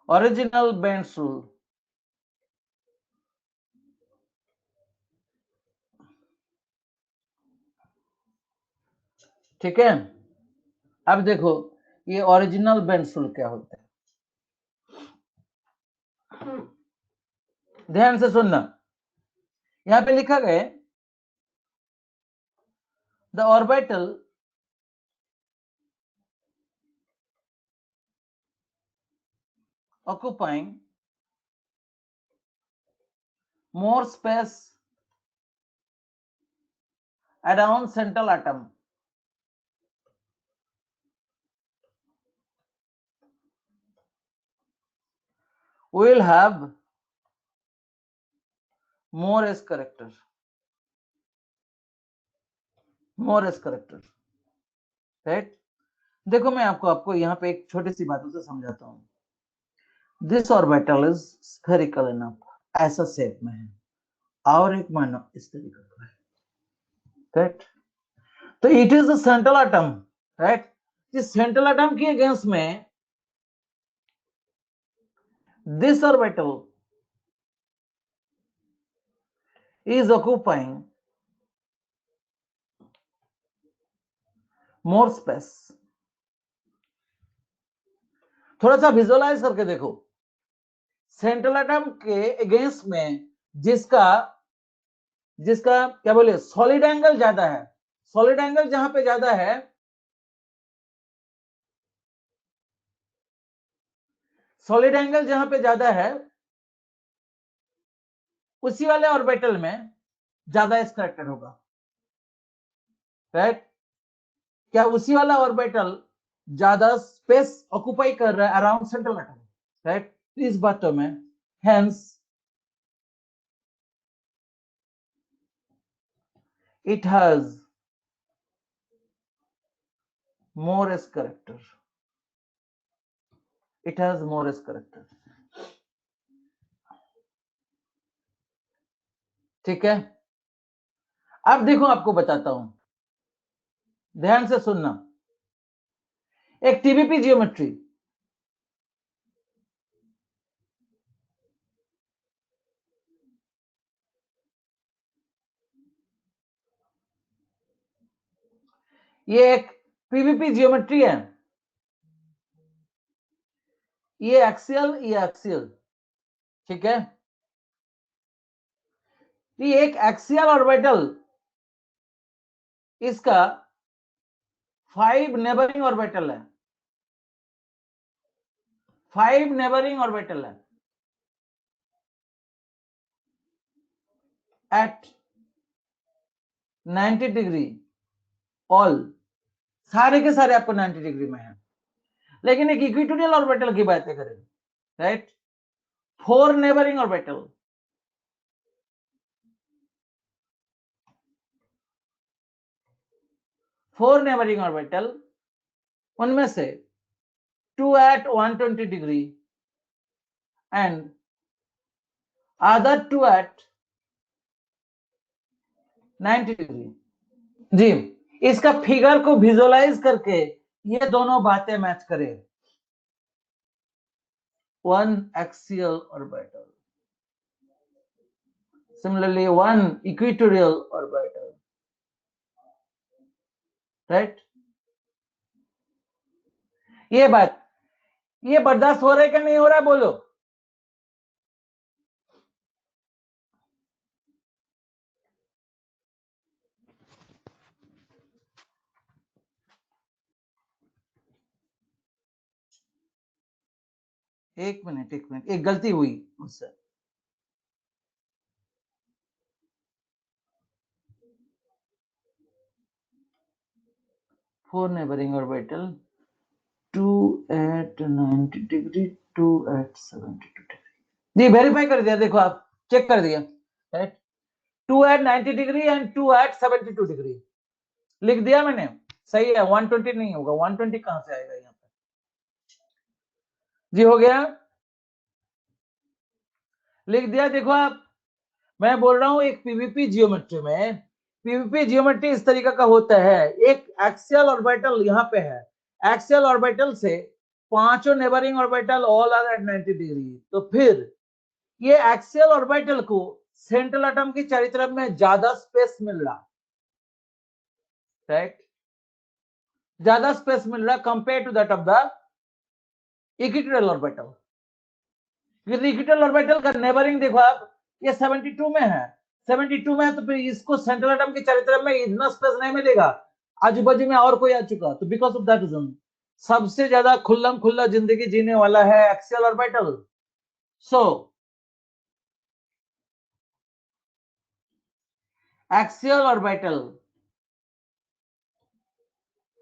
original Benz rule, ठीक है। अब देखो ये ओरिजिनल बेंज रूल क्या होता है, ध्यान से सुनना। यहां पे लिखा गया the orbital occupying more space around central atom will have more s character, more s character, right. देखो मैं आपको यहाँ पे एक छोटी सी बातों से समझाता हूँ। This orbital is spherical enough, ऐसा शेप में है, और एक मानो इस तरीके का है, राइट। तो it is the central atom, right. जिस सेंट्रल एटम के अगेंस्ट में this orbital is occupying more space. थोड़ा सा विजुअलाइज करके देखो, सेंट्रल एटम के अगेंस्ट में जिसका क्या बोले सॉलिड एंगल ज्यादा है, सॉलिड एंगल जहां पे ज्यादा है, सॉलिड एंगल जहां पे ज्यादा है उसी वाले ऑर्बिटल में ज्यादा करेक्टेड होगा, राइट? क्या उसी वाला ऑर्बिटल ज्यादा स्पेस ऑक्युपाई कर रहा है अराउंड सेंट्रल एटम, राइट? इस बातों में hence it has more s character, it has more s character. ठीक है, अब देखो आपको बताता हूं, ध्यान से सुनना। एक टीबीपी जियोमेट्री, ये एक पीवीपी जियोमेट्री है, ये एक्सियल, ठीक है? ये एक एक्सियल ऑर्बिटल, इसका 5 नेबरिंग ऑर्बिटल है, 5 नेबरिंग ऑर्बिटल है एट 90 डिग्री, ऑल सारे के सारे आपको 90 डिग्री में है। लेकिन एक इक्वेटोरियल ऑर्बिटल की बातें करें, राइट? 4 नेबरिंग ऑर्बिटल, उनमें से 2 at 120 degree and other 2 at 90 degree. जी, इसका फिगर को विजुअलाइज करके ये दोनों बातें मैच करें। 1 axial orbital, similarly 1 equatorial orbital, right? ये बात, ये बर्दाश्त हो रहा है कि नहीं हो रहा है, बोलो। एक मिनट, एक गलती हुई मुझसे। Four neighbouring orbital, 2 at 90 degree, 2 at 72 degree. जी, वेरीफाई कर दिया, देखो आप चेक कर दिया, right? 2 at 90 degree and 2 at 72 degree लिख दिया मैंने, सही है। 120 नहीं होगा, 120 कहां से आएगा यहाँ पे? जी हो गया, लिख दिया। देखो आप, मैं बोल रहा हूं एक पीवीपी जियोमेट्री में, पीवीपी जियोमेट्री इस तरीके का होता है, एक एक्सियल ऑर्बिटल यहाँ पे है, एक्सियल ऑर्बिटल से पांचों neighbouring orbital all are at 90 degree, तो फिर ये एक्सियल ऑर्बिटल को सेंट्रल एटम की चारों तरफ में ज्यादा स्पेस मिल रहा, राइट? ज्यादा स्पेस मिल रहा compare to that of the equatorial orbital. Equatorial orbital का नेबरिंग देखो आप, ये 72 में है, 72 में है, तो फिर इसको सेंट्रल एटम के चारों तरफ में इतना स्पेस नहीं मिलेगा, आजू बाजू में और कोई आ चुका, तो बिकॉज ऑफ दैट रीजन सबसे ज्यादा खुल्लम खुल्ला जिंदगी जीने वाला है axial orbital. So axial orbital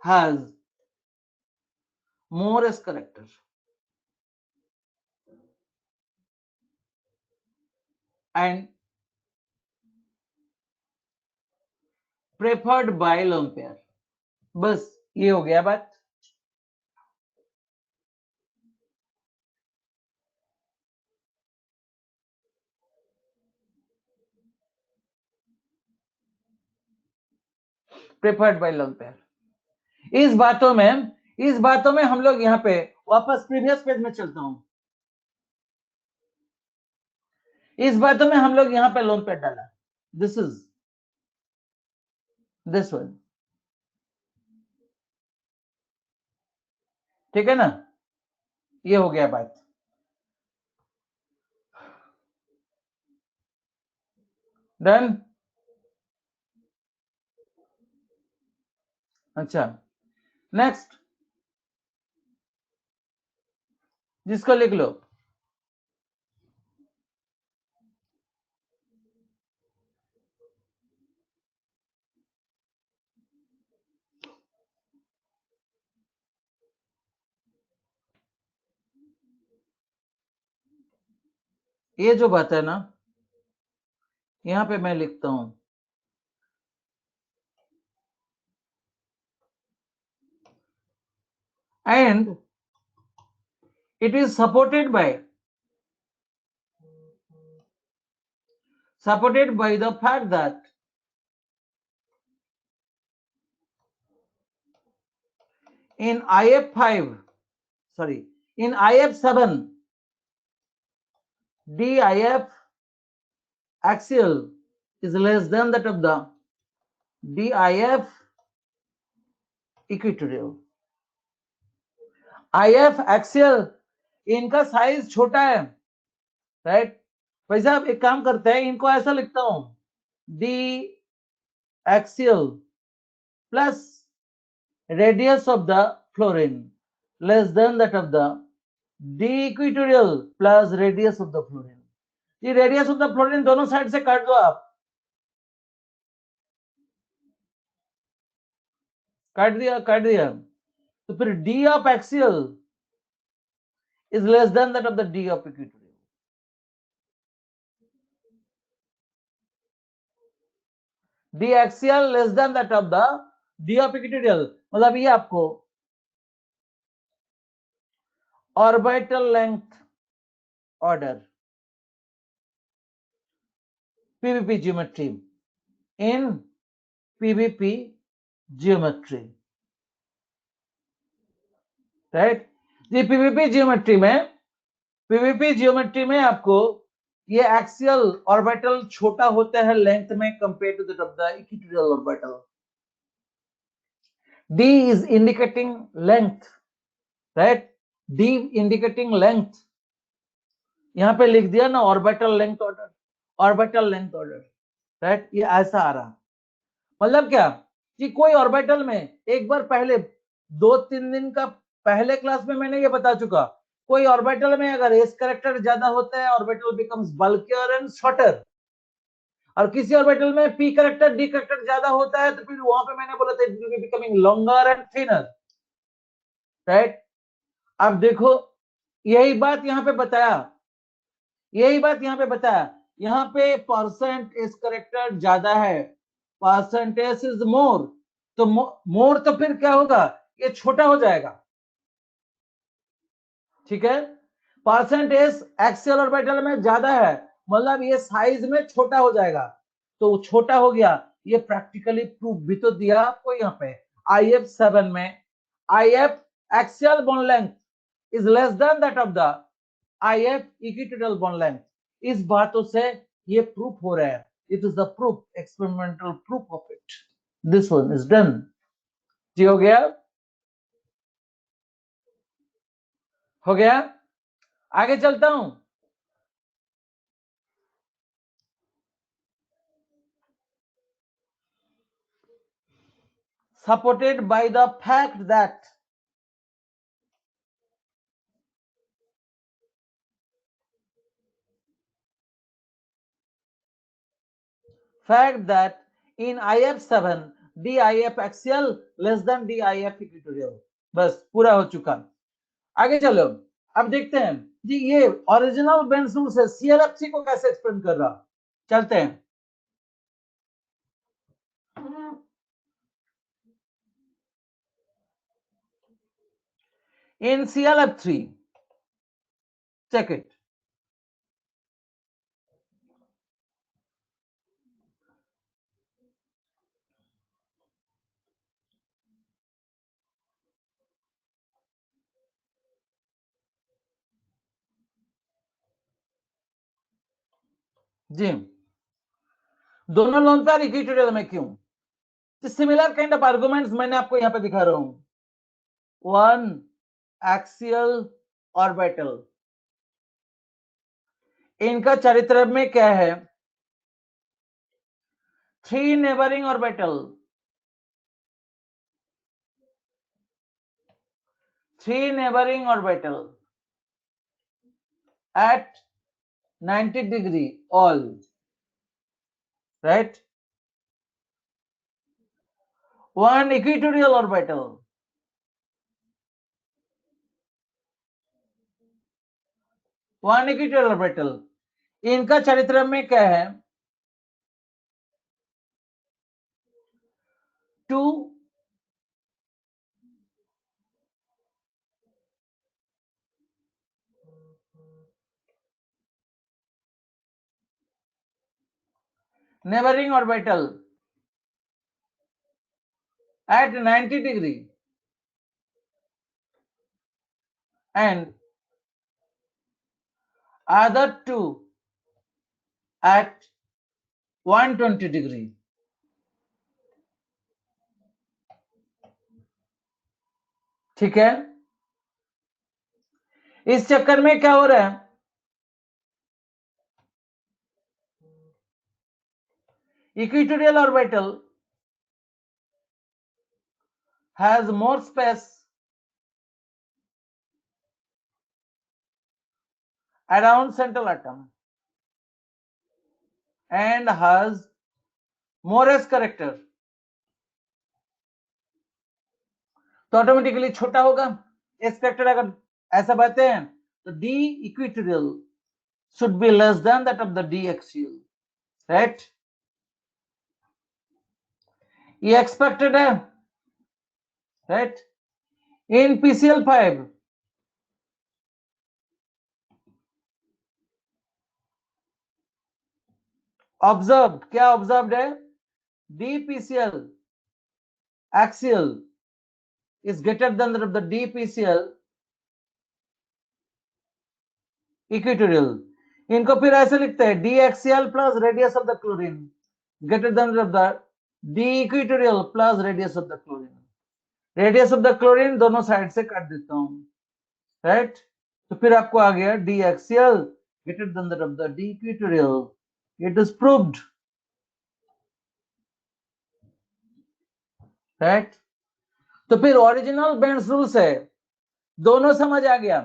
has more s character and preferred by lone pair। बस ये हो गया बात। प्रेफर्ड बाय लॉन्ग पेयर, इस बातों में इस बातों में हम लोग यहाँ पे वापस प्रीवियस पेज में चलता हूं। इस बातों में हम लोग यहाँ पे लोन पेड डाला, दिस इज दिस वन, ठीक है ना, ये हो गया बात। डन। अच्छा, नेक्स्ट जिसको लिख लो, ये जो बात है ना, यहां पे मैं लिखता हूं and it is supported by the fact that in IF5, sorry, in IF7, DIF axial is less than that of the DIF equatorial. IF axial इनका साइज छोटा है, राइट। भाई साहब एक काम करते हैं, इनको ऐसा लिखता हूं, D axial plus radius of the fluorine less than that of the D equatorial plus radius of the fluorine. ये रेडियस ऑफ द फ्लोरिन दोनों साइड से काट दो आप, काट दिया, तो फिर D of axial is less than that of the D of equatorial. D axial less than that of the D of equatorial, मतलब ये आपको orbital length order PVP geometry, in PVP geometry, right. ये PVP geometry में आपको ये axial orbital छोटा होता है लेंथ में compare to that of the equatorial orbital. D is indicating length, right? D indicating length, यहां पे लिख दिया ना orbital length order, orbital length order, right. ये ऐसा आ रहा, मतलब क्या कि कोई ऑर्बिटल में एक बार पहले 2-3 दिन का पहले क्लास में मैंने ये बता चुका, कोई ऑर्बिटल में अगर एस करेक्टर ज्यादा होता है orbital becomes bulkier and shorter, और किसी ऑर्बिटल में पी करेक्टर डी करेक्टर ज्यादा होता है तो फिर वहां पे मैंने बोला था it will be becoming longer and thinner, right. अब देखो यही बात यहाँ पे बताया, यही बात यहाँ पे बताया, यहाँ पे परसेंट एस करेक्टर ज्यादा है, परसेंटेज इज मोर, तो मोर तो फिर क्या होगा, ये छोटा हो जाएगा, ठीक है। परसेंटेज एक्सियल ऑर्बिटल में ज्यादा है, मतलब ये साइज में छोटा हो जाएगा, तो छोटा हो गया, ये प्रैक्टिकली प्रूफ भी तो दिया आपको यहाँ पे। IF7 में IF axial bond length is less than that of the IF equatorial bond length, इस बातों से ये प्रूफ हो रहा है, it is the proof, experimental proof of it, this one is done. जी हो गया, हो गया, आगे चलता हूं। supported by the fact that in IF7 DIF axial less than DIF equatorial, बस पूरा हो चुका। आगे चलो, अब देखते हैं जी ये ओरिजिनल बेंज रूल से CLFC को कैसे एक्सप्लेन कर रहा, चलते हैं। In CLF3, check it. जी, दोनों लोन पेयर इक्विटोरियल में क्यों? सिमिलर काइंड ऑफ आर्गुमेंट्स मैंने आपको यहां पे दिखा रहा हूं। वन एक्सियल ऑर्बिटल, इनका चरित्र में क्या है? Three neighbouring orbital, three neighbouring orbital at 90 degree all, right? One equatorial orbital, one equatorial orbital, इनका चरित्र में क्या है? Two neighboring orbital at 90 degree and other two at 120 degree. ठीक है, इस चक्कर में क्या हो रहा है? Equatorial orbital has more space around central atom and has more s character, तो ऑटोमेटिकली छोटा होगा। एस कैरेक्टर अगर ऐसा बताते हैं तो D equatorial should be less than that of the d axial, right? ये एक्सपेक्टेड है, right? In PCl5 ऑब्जर्व, क्या ऑब्जर्व है? DPCl axial is greater than that of the DPCl equatorial। इनको फिर ऐसे लिखते हैं D axial plus radius of the chlorine greater than of the D equatorial plus radius of the chlorine. Radius of the chlorine दोनों side से काट देता हूं, राइट? तो फिर आपको आ गया D axial greater than that of the D equatorial. It is proved, right? तो फिर ओरिजिनल बेंड्स रूल से दोनों समझ आ गया।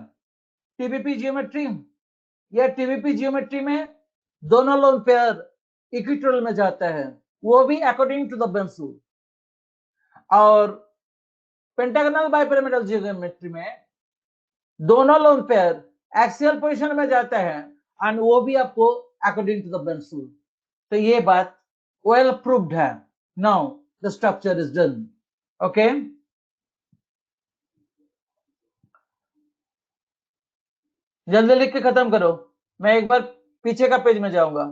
टीबीपी जियोमेट्री या टीबीपी जियोमेट्री में दोनों लोन पेयर इक्वेटोरियल में जाता है, वो भी according to the Bent's rule. और पेंटागोनल बाइपिरामिडल जियोमेट्री में दोनों लोन पेयर एक्सियल पोजीशन में जाता है एंड वो भी आपको according to the Bent's rule. तो ये बात वेल प्रूव्ड है। Now the structure is done, okay? जल्दी लिख के खत्म करो, मैं एक बार पीछे का पेज में जाऊंगा।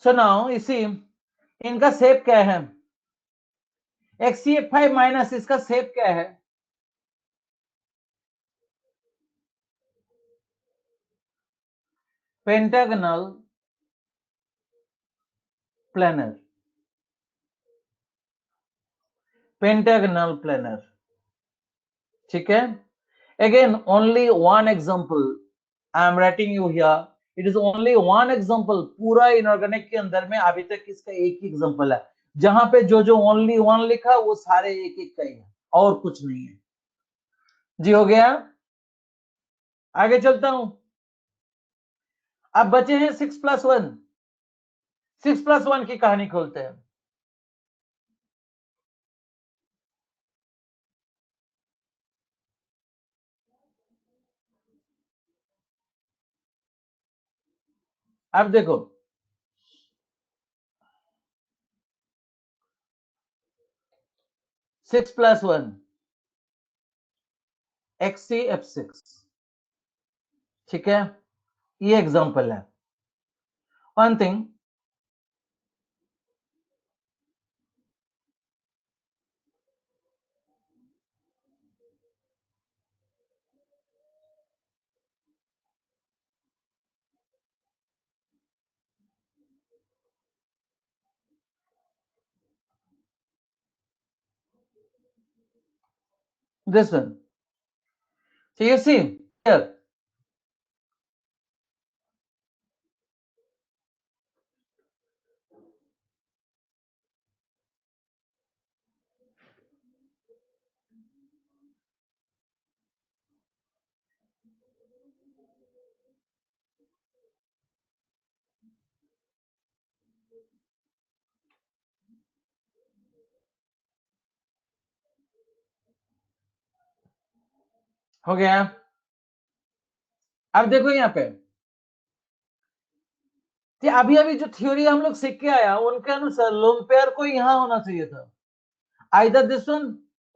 सो नाउ इसी इनका शेप क्या है? XCF5 माइनस इसका शेप क्या है? पेंटागोनल प्लेनर, पेंटागोनल प्लेनर, ठीक है? Again, only one example I am writing you here. It is only one example. पूरा इनऑर्गेनिक के अंदर में अभी तक इसका एक ही एग्जांपल है, जहां पे जो जो ओनली वन लिखा वो सारे एक एक का ही है और कुछ नहीं है। जी हो गया, आगे चलता हूं। अब बचे हैं 6+1। 6+1 की कहानी खोलते हैं। अब देखो, 6+1 XCF6, ठीक है? ये एग्जांपल है। One thing, this one. So you see here, हो गया। अब देखो यहाँ पे कि अभी अभी जो थ्योरी हम लोग सीख के आया उनके अनुसार लोन पेयर को यहां होना चाहिए था, either this one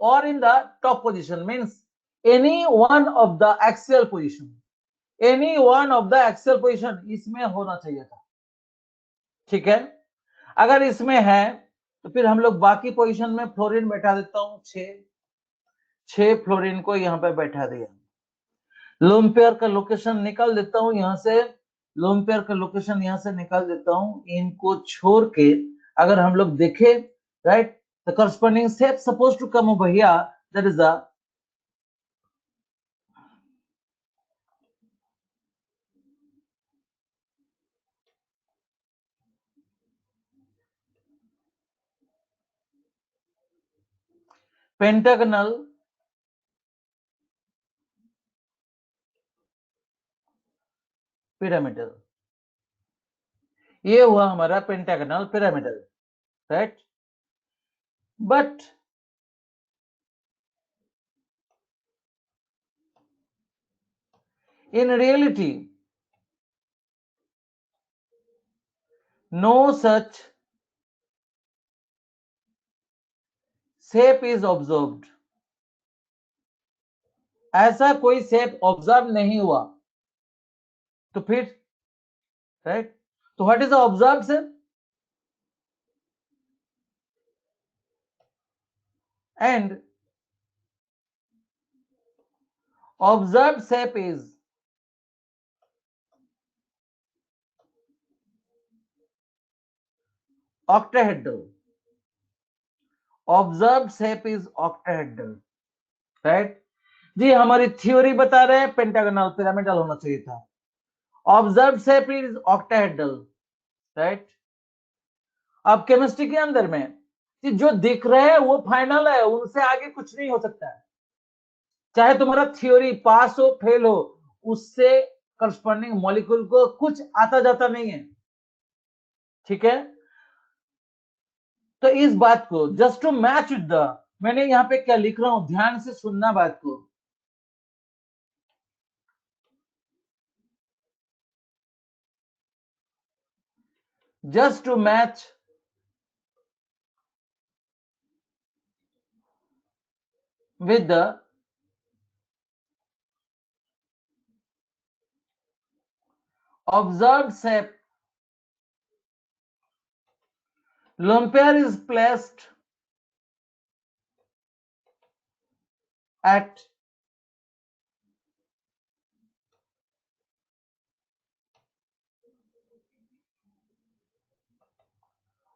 or in the top position, means any one of the axial position, any one of the axial position इसमें होना चाहिए था। ठीक है, अगर इसमें है तो फिर हम लोग बाकी पोजीशन में फ्लोरीन बैठा देता हूं, 6 फ्लोरीन को यहां पे बैठा दिया। लोन पेयर का लोकेशन निकाल देता हूं यहां से, लोन पेयर का लोकेशन यहां से निकाल देता हूं, इनको छोड़ के अगर हम लोग देखें, right, the corresponding shape supposed to come over here, that is the pentagonal pyramidal, ये हुआ हमारा pentagonal pyramidal, right. But in reality no such shape is observed, ऐसा कोई शेप ऑब्जर्व नहीं हुआ। तो फिर, राइट, तो what is the observe shape? And observe shape is octahedral, observe shape is octahedral, right जी। हमारी थ्योरी बता रहे हैं पेंटागनल पिरामिडल होना चाहिए था, observe shape is octahedral, right. अब केमिस्ट्री के अंदर में कि जो दिख रहे हैं वो फाइनल है, उनसे आगे कुछ नहीं हो सकता है, चाहे तुम्हारा थ्योरी पास हो फेल हो, उससे करस्पॉन्डिंग मॉलिक्यूल को कुछ आता जाता नहीं है। ठीक है, तो इस बात को just to match with the, मैंने यहां पे क्या लिख रहा हूं, ध्यान से सुनना बात को। Just to match with the observed shape, lone pair is placed at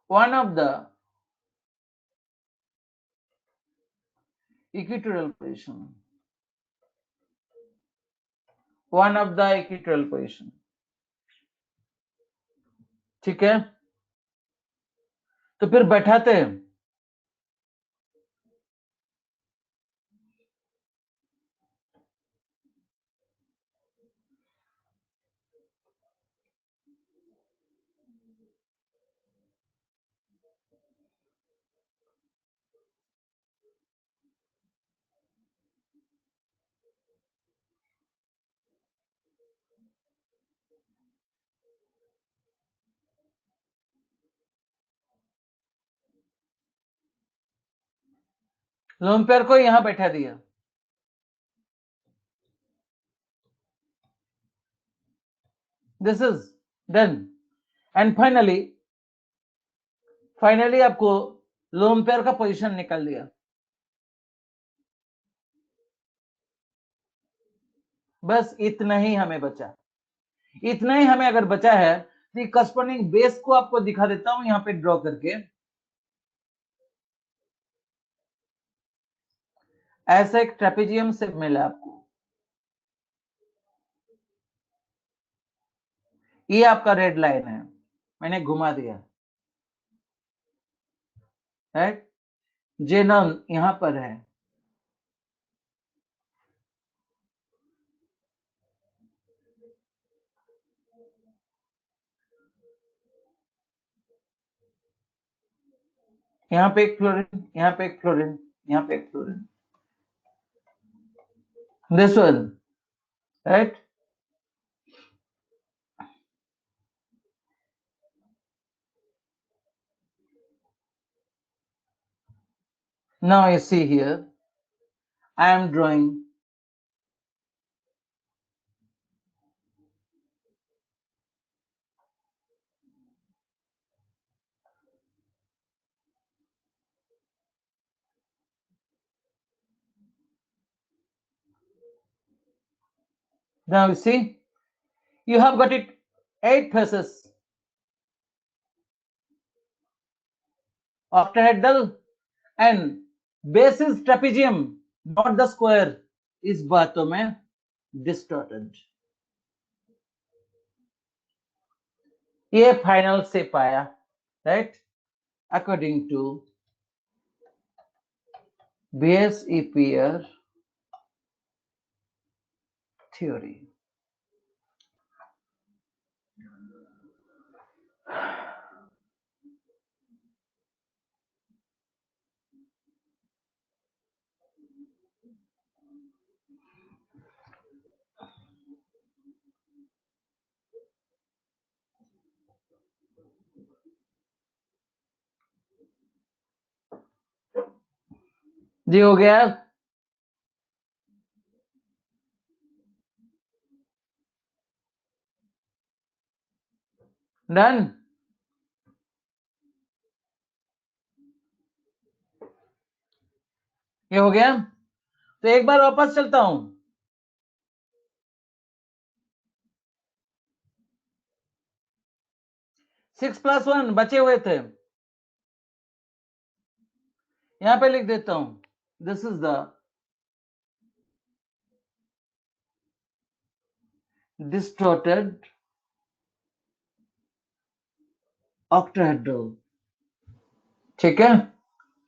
one of the equatorial position, one of the equatorial position। ठीक है, तो फिर बैठाते हैं। लोन पेयर को यहां बैठा दिया, this is done. And finally आपको लोन पेयर का पोजीशन निकाल दिया। बस इतना ही हमें बचा, इतना ही हमें अगर बचा है तो करस्पॉन्डिंग बेस को आपको दिखा देता हूं यहां पे ड्रॉ करके। ऐसा एक ट्रेपेजियम से मिला आपको, ये आपका रेड लाइन है, मैंने घुमा दिया, राइट। जेनॉन यहां पर है, यहाँ पे एक फ्लोरीन, यहाँ पे एक फ्लोरीन, यहाँ पे एक fluorine, this one, right. Now you see here, I am drawing now you see, you have got it 8 faces, octahedral and base is trapezium, not the square, इस बातों में distorted, ये फाइनल से पाया, right, according to BSEPR theory. जी हो गया, done. ये हो गया, तो एक बार वापस चलता हूं, 6+1 बचे हुए थे, यहां पे लिख देता हूं, this is the distorted octahedral, ठीक है।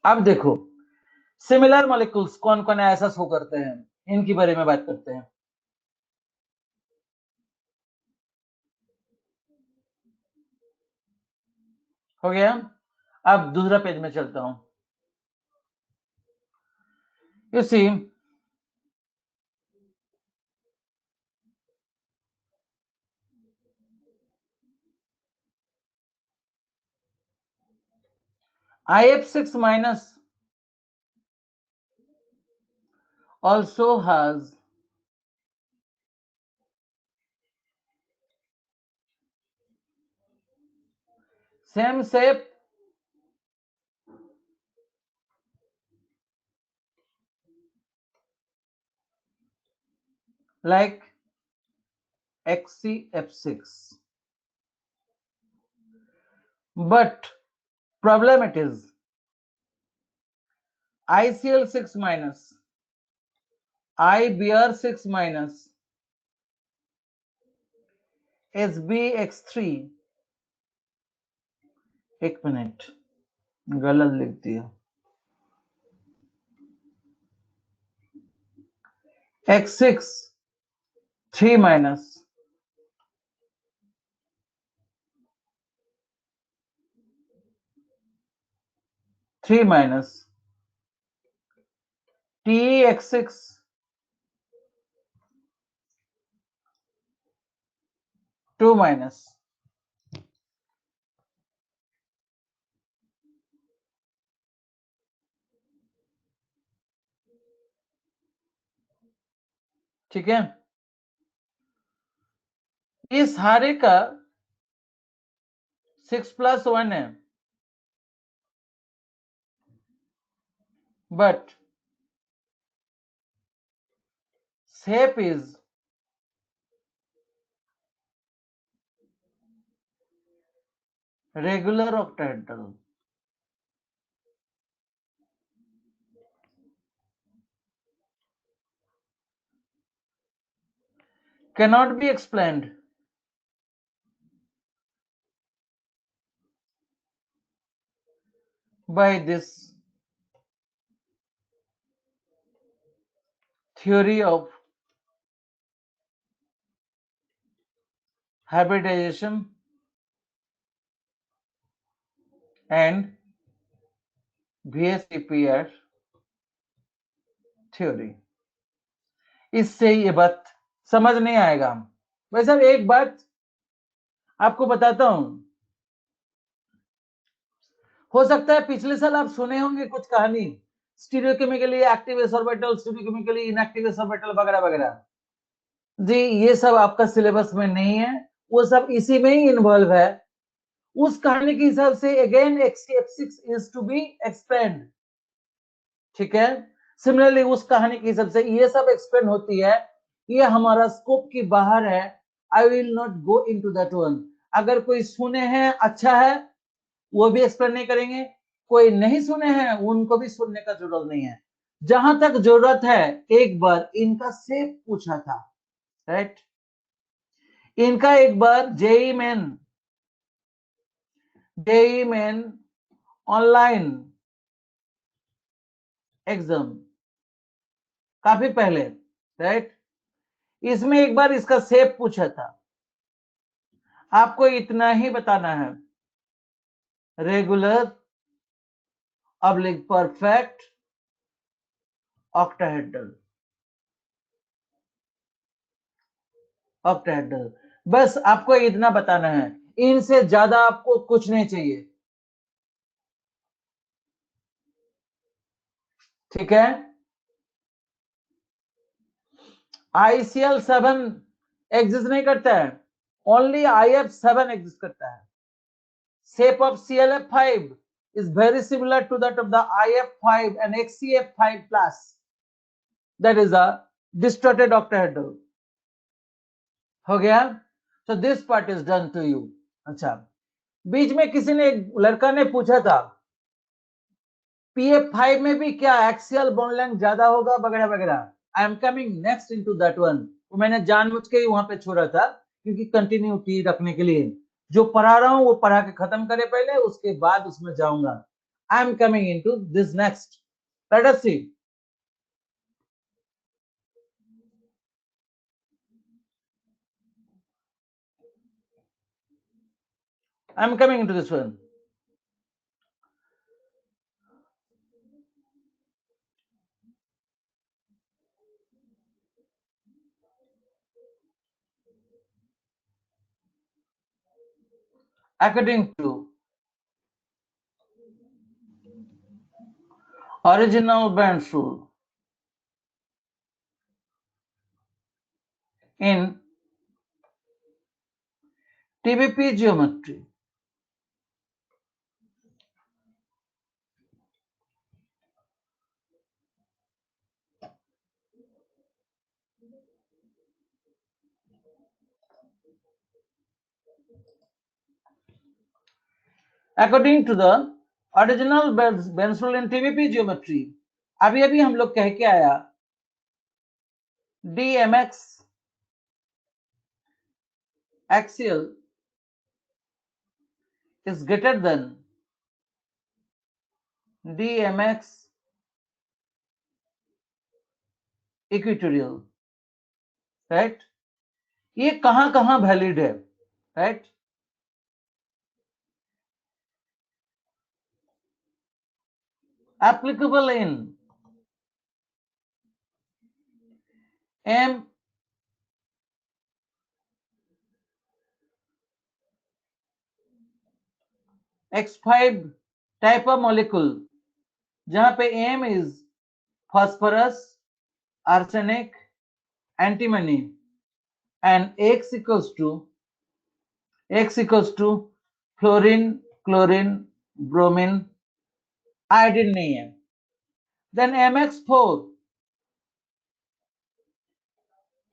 अब देखो सिमिलर मॉलिक्यूल्स कौन कौन ऐसा शो करते हैं, इनके बारे में बात करते हैं। हो गया, अब दूसरा पेज में चलता हूं, you see IF6 minus also has same shape like XCF6, but problem it is ICL6 minus IBr6 minus SBX3, एक मिनट गलत लिख दिया, X6 3 minus TEX6 2 minus, ठीक है। इस हारे का 6+1 है, but shape is regular octahedral, cannot be explained by this theory of hybridization and VSEPR theory. इससे ये बात समझ नहीं आएगा। वैसे एक बात आपको बताता हूं, हो सकता है पिछले साल आप सुने होंगे कुछ कहानी, stereochemically active S orbital, stereochemically inactive S orbital वगैरह वगैरह। जी ये सब आपका सिलेबस में नहीं है, वो सब इसी में ही इन्वॉल्व है। उस कहानी के हिसाब से again F6 is to be expand, ठीक है। सिमिलरली उस कहानी के हिसाब से ये सब एक्सपेंड होती है, ये हमारा स्कोप की बाहर है। I will not go into that one. अगर कोई सुने हैं अच्छा है, वो भी एक्सप्लेन नहीं करेंगे, कोई नहीं सुने हैं उनको भी सुनने का जरूरत नहीं है। जहां तक जरूरत है, एक बार इनका सेफ पूछा था, राइट। इनका एक बार जेई मेन ऑनलाइन एग्जाम काफी पहले, राइट, इसमें एक बार इसका सेफ पूछा था। आपको इतना ही बताना है, regular oblique perfect octahedral, octahedral, बस आपको इतना बताना है, इनसे ज्यादा आपको कुछ नहीं चाहिए, ठीक है। ICL7 एग्जिस्ट नहीं करता है, ओनली IF7 एग्जिस्ट करता है। Shape of ClF5 is very similar to that of the IF5 and XCF5 plus, that is a distorted octahedral। हो गया, so this part is done to you। अच्छा, बीच में किसी ने, लड़का ने पूछा था PF5 में भी क्या एक्सियल बॉन्ड लेंथ ज्यादा होगा वगैरह वगैरह। आई am coming next into that one. मैंने जानबूझ के ही वहां पे छोड़ा था क्योंकि कंटिन्यूटी रखने के लिए, जो पढ़ा रहा हूं वो पढ़ा के खत्म करे पहले, उसके बाद उसमें जाऊंगा। I am coming into this next, let us see. I am coming into this one. According to original Benz rule in TBP geometry, according to the original Benz rule in TBP geometry, अभी अभी हम लोग कह के आया DMX axial is greater than DMX equatorial, right. ये कहां कहां वैलिड है, right. Applicable in M X5 type of molecule, जहां पे M is phosphorus, arsenic, antimony, and X equals to fluorine, chlorine, bromine, iodine नहीं है। देन MX4,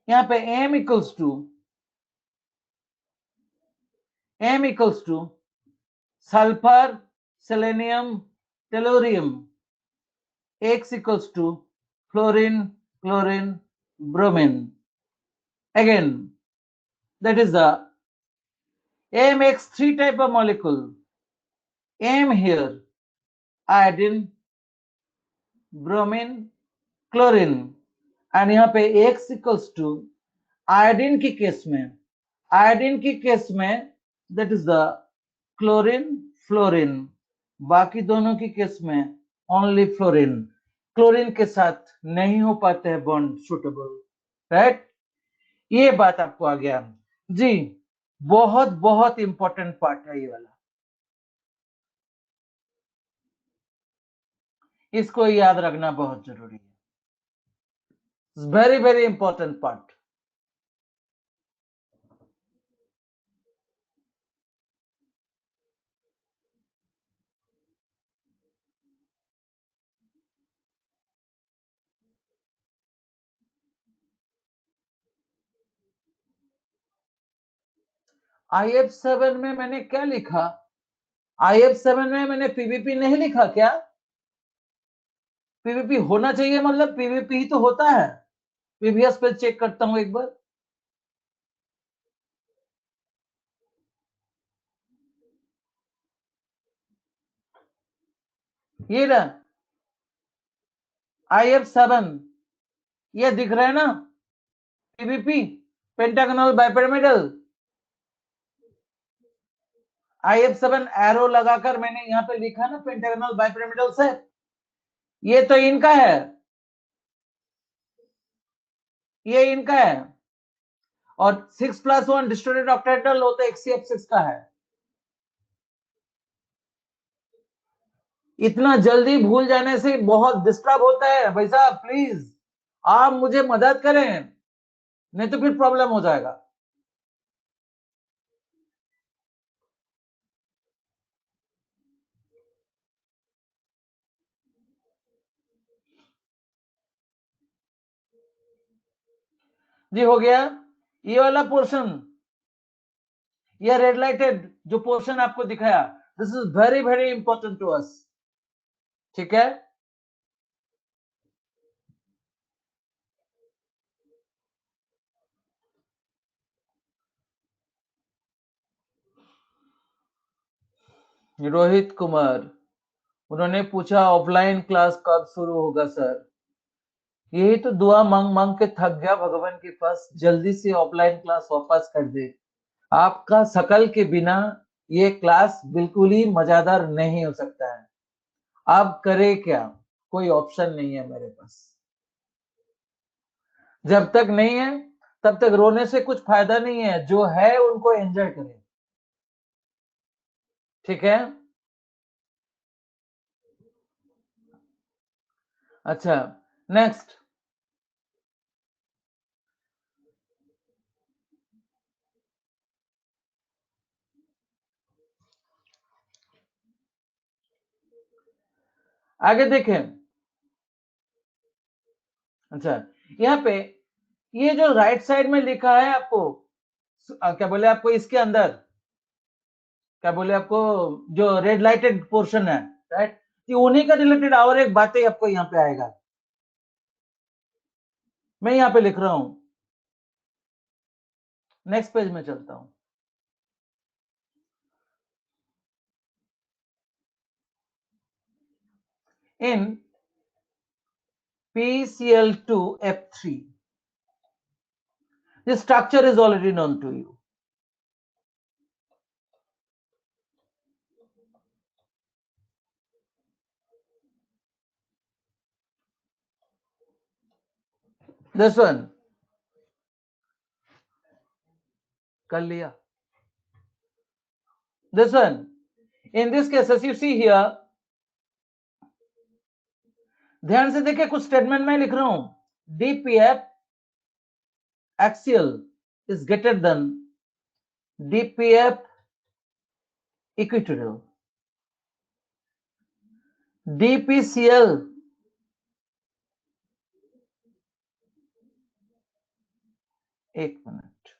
यहां पे M equals to sulphur, selenium, tellurium, X equals to fluorine, chlorine, bromine. Again that is the AMX3 type of molecule. AM here iodine, bromine, chlorine, and यहाँ पे X equals to iodine की case में that is the chlorine fluorine, बाकी दोनों की case में only fluorine, chlorine के साथ नहीं हो पाते हैं बॉन्ड सुटेबल, राइट। ये बात आपको आ गया जी, बहुत बहुत इंपॉर्टेंट पार्ट है ये वाला, इसको याद रखना बहुत जरूरी है, very very important part. IF7 में मैंने क्या लिखा? IF7 में मैंने पीवीपी नहीं लिखा क्या? पीवीपी होना चाहिए, मतलब पीवीपी ही तो होता है। पीवीएस पे चेक करता हूं एक बार। ये ना IF7 ये दिख रहा है ना, PVP pentagonal bipyramidal. IF7 arrow लगाकर मैंने यहां पे लिखा ना पेंटागोनल बाइपिरामिडल से, ये तो इनका है, ये इनका है, और 6+1 डिस्टोर्टेड ऑक्टेहेड्रल हो तो XCF6 का है। इतना जल्दी भूल जाने से बहुत डिस्टर्ब होता है भाई साहब, प्लीज आप मुझे मदद करें, नहीं तो फिर प्रॉब्लम हो जाएगा। जी हो गया ये वाला पोर्शन, ये रेड लाइटेड जो पोर्शन आपको दिखाया, this is very very important to us, ठीक है। रोहित कुमार, उन्होंने पूछा ऑफलाइन क्लास कब शुरू होगा सर? यही तो दुआ मांग मांग के थक गया भगवान के पास, जल्दी से ऑफलाइन क्लास वापस कर दे। आपका शकल के बिना ये क्लास बिल्कुल ही मजेदार नहीं हो सकता है। अब करे क्या, कोई ऑप्शन नहीं है मेरे पास। जब तक नहीं है तब तक रोने से कुछ फायदा नहीं है, जो है उनको एंजॉय करें, ठीक है। अच्छा नेक्स्ट, आगे देखें। अच्छा यहाँ पे ये जो राइट साइड में लिखा है आपको, क्या बोले आपको इसके अंदर, क्या बोले आपको, जो रेड लाइटेड पोर्शन है, राइट, ये उन्हीं का रिलेटेड और एक बातें आपको यहाँ पे आएगा, मैं यहाँ पे लिख रहा हूं। नेक्स्ट पेज में चलता हूं। इन PCl2F3, the structure is already known to you. This one कर लिया। This one, in this case as you see here, ध्यान से देखिए कुछ स्टेटमेंट में लिख रहा हूं, DPF axial is greater than DPF equatorial, DPCl एक minute,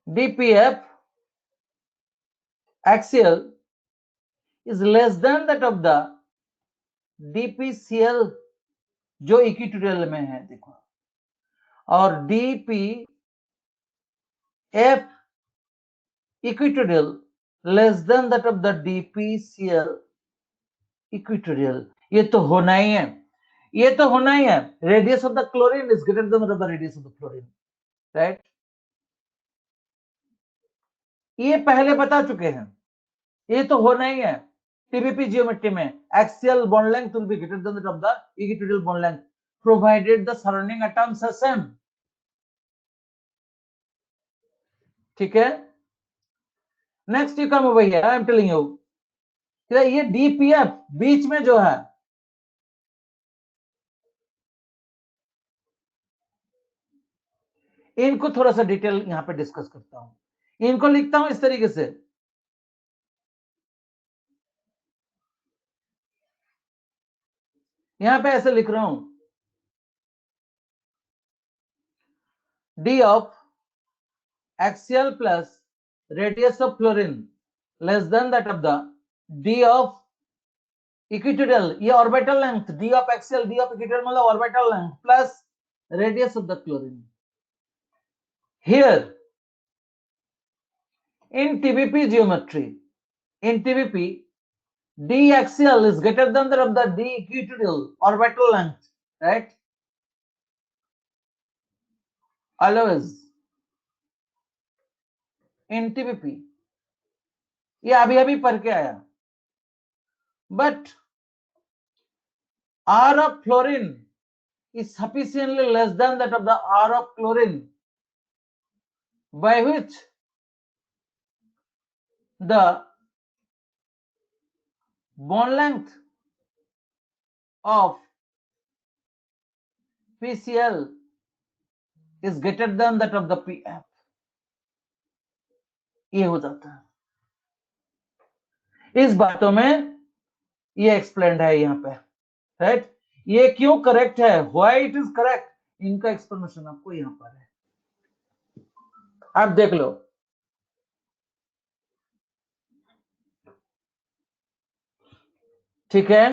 DPF axial is less than that of the DPCl जो इक्वेटोरियल में है, देखो और DP F equatorial less than that of the DPCl equatorial, ये तो होना ही है, ये तो होना ही है। Radius of the chlorine is greater than the radius of the fluorine, right? ये पहले बता चुके हैं, ये तो होना ही है। टीबीपी जियोमेट्री में axial bond length will be greater than that of the equatorial bond length provided the surrounding atoms are same, ठीक है? Next you come over here, I am telling you, ये डीपीएफ बीच में जो है, इनको थोड़ा सा डिटेल यहां पे डिस्कस करता हूं। इनको लिखता हूं इस तरीके से, यहां पे ऐसे लिख रहा हूं, D of axial plus radius of fluorine less than that of the D of equatorial, ये orbital length, D of axial D of equatorial मतलब orbital length plus radius of the chlorine. Here in TBP geometry, in TBP, d axial is greater than that of the d equatorial orbital length, right? Always in TBP, ये अभी अभी पढ़ के आया, but R of fluorine is sufficiently less than that of the R of chlorine, by which the bond length of PCl is greater than that of the PF, ये हो जाता है। इस बातों में ये एक्सप्लेन्ड है यहाँ पे, राइट? ये क्यों करेक्ट है, व्हाई इट इज करेक्ट, इनका एक्सप्लेनेशन आपको यहां पर है, आप देख लो। ठीक है,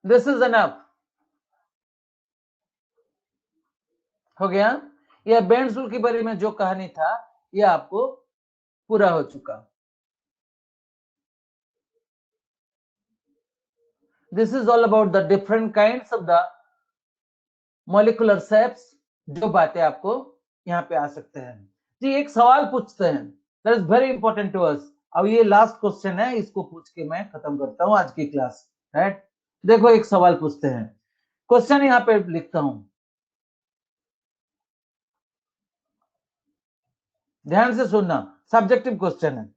दिस इज एनफ, हो गया। यह बेंजोल के बारे में जो कहानी था ये आपको पूरा हो चुका। This is all about the different kinds of the molecular shapes, जो बातें आपको यहाँ पे आ सकते हैं। जी एक सवाल पूछते हैं, that is very important to us. अब ये लास्ट क्वेश्चन है, इसको पूछ के मैं खत्म करता हूं आज की क्लास, राइट? देखो एक सवाल पूछते हैं, क्वेश्चन यहाँ पे लिखता हूं, ध्यान से सुनना, सब्जेक्टिव क्वेश्चन है।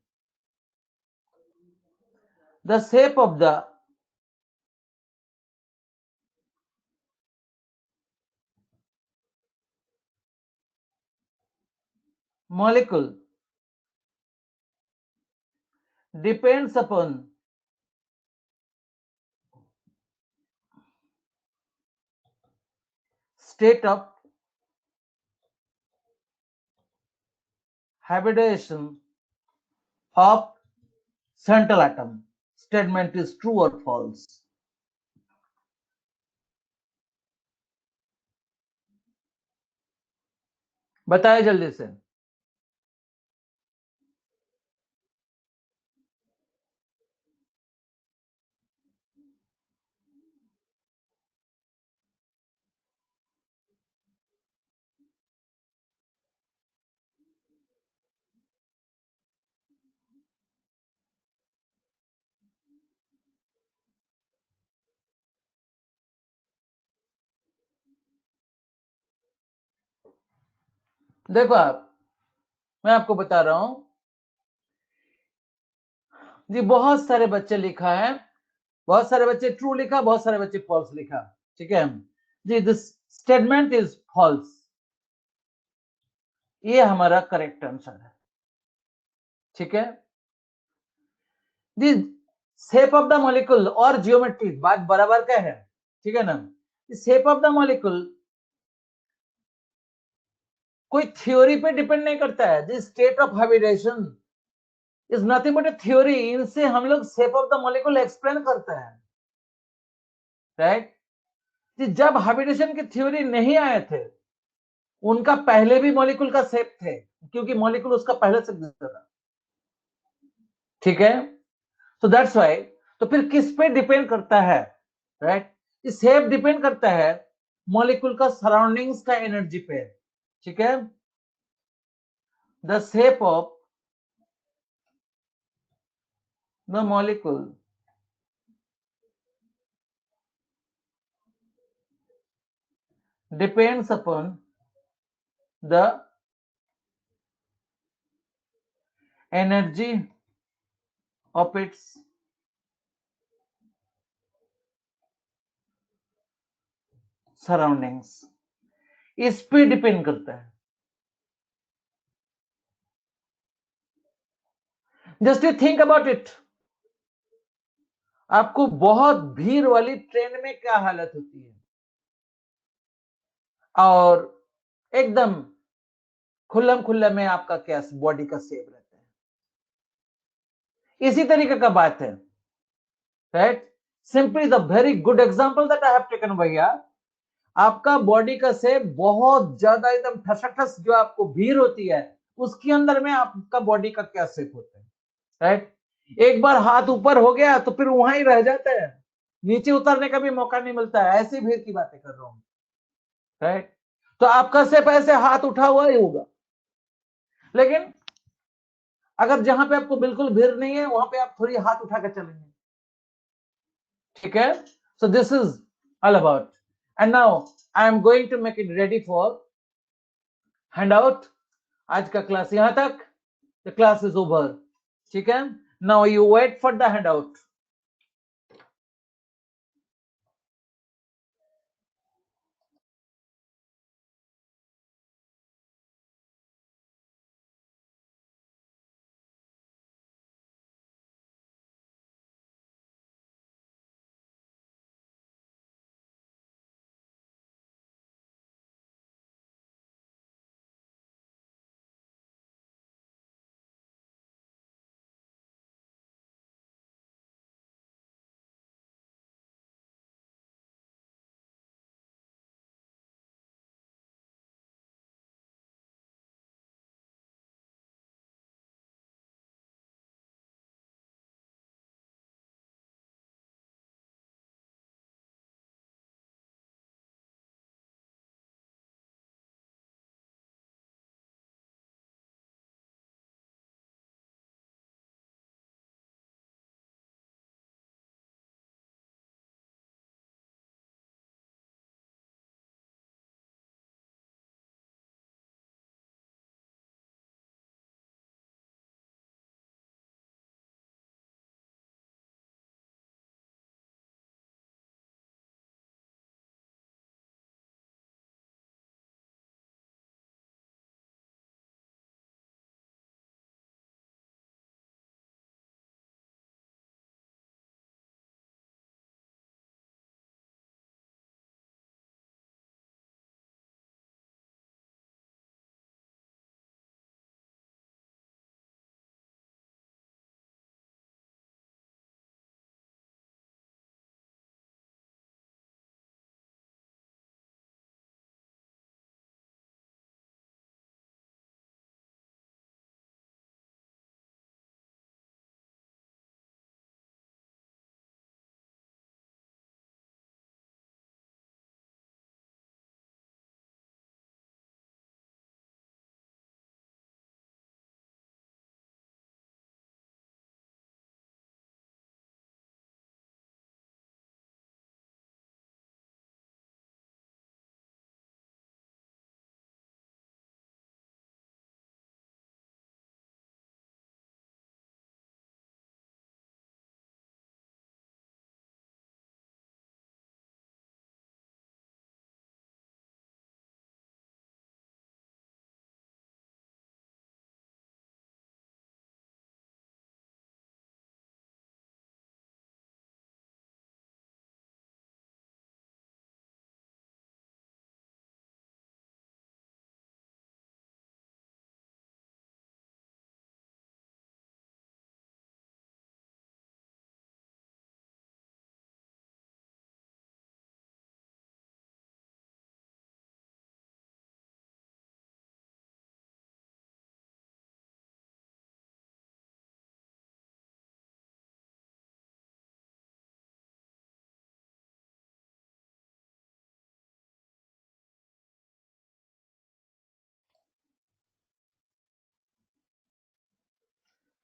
The shape of the molecule depends upon state of hybridization of central atom. Statement is true or false? बताए जल्दी से। देखो मैं आपको बता रहा हूं जी, बहुत सारे बच्चे लिखा है, बहुत सारे बच्चे ट्रू लिखा, बहुत सारे बच्चे फॉल्स लिखा, ठीक है जी। दिस स्टेटमेंट इज फॉल्स, ये हमारा करेक्ट आंसर है, ठीक है जी। शेप ऑफ द मॉलिक्यूल और जियोमेट्री बात बराबर का है, ठीक है ना? शेप ऑफ द मॉलिक्यूल कोई थ्योरी पे डिपेंड नहीं करता है। This state of hybridisation is nothing but a theory. इनसे हम लोग shape of the molecule explain करते हैं, राइट। जब हैबिटेशन की थ्योरी नहीं आए थे, उनका पहले भी मॉलिक्यूल का शेप थे, क्योंकि मॉलिक्यूल उसका पहले से गुजर रहा, ठीक है। सो दैट्स व्हाई, तो फिर किस पे डिपेंड करता है, राइट। इस शेप डिपेंड करता है मॉलिक्यूल का सराउंडिंग्स का एनर्जी पे, ठीक है। The shape of the molecule depends upon the energy of its surroundings, इस पे डिपेंड करता है। Just you think about it. आपको बहुत भीड़ वाली ट्रेन में क्या हालत होती है, और एकदम खुल्लम खुल्ला में आपका क्या बॉडी का शेप रहता है। इसी तरीके का बात है, right. Simply the very good example that I have taken भैया, आपका बॉडी का शेप बहुत ज्यादा एकदम ठसाठस जो आपको भीड़ होती है, उसके अंदर में आपका बॉडी का क्या शेप होता है, राइट। एक बार हाथ ऊपर हो गया तो फिर वहां ही रह जाता है, नीचे उतरने का भी मौका नहीं मिलता है। ऐसी भीड़ की बातें कर रहा हूं, राइट। तो आपका शेप ऐसे हाथ उठा हुआ ही होगा, लेकिन अगर जहां पे आपको बिल्कुल भीड़ नहीं है, वहां पे आप थोड़ी हाथ उठा कर चलेंगे, ठीक है। So this is all about, and now I am going to make it ready for hand out. आज का क्लास यहां तक, द क्लास इज ओवर, ठीक है। Now you wait for the hand out.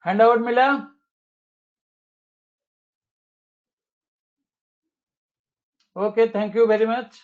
Handout मिला? Okay, thank you very much.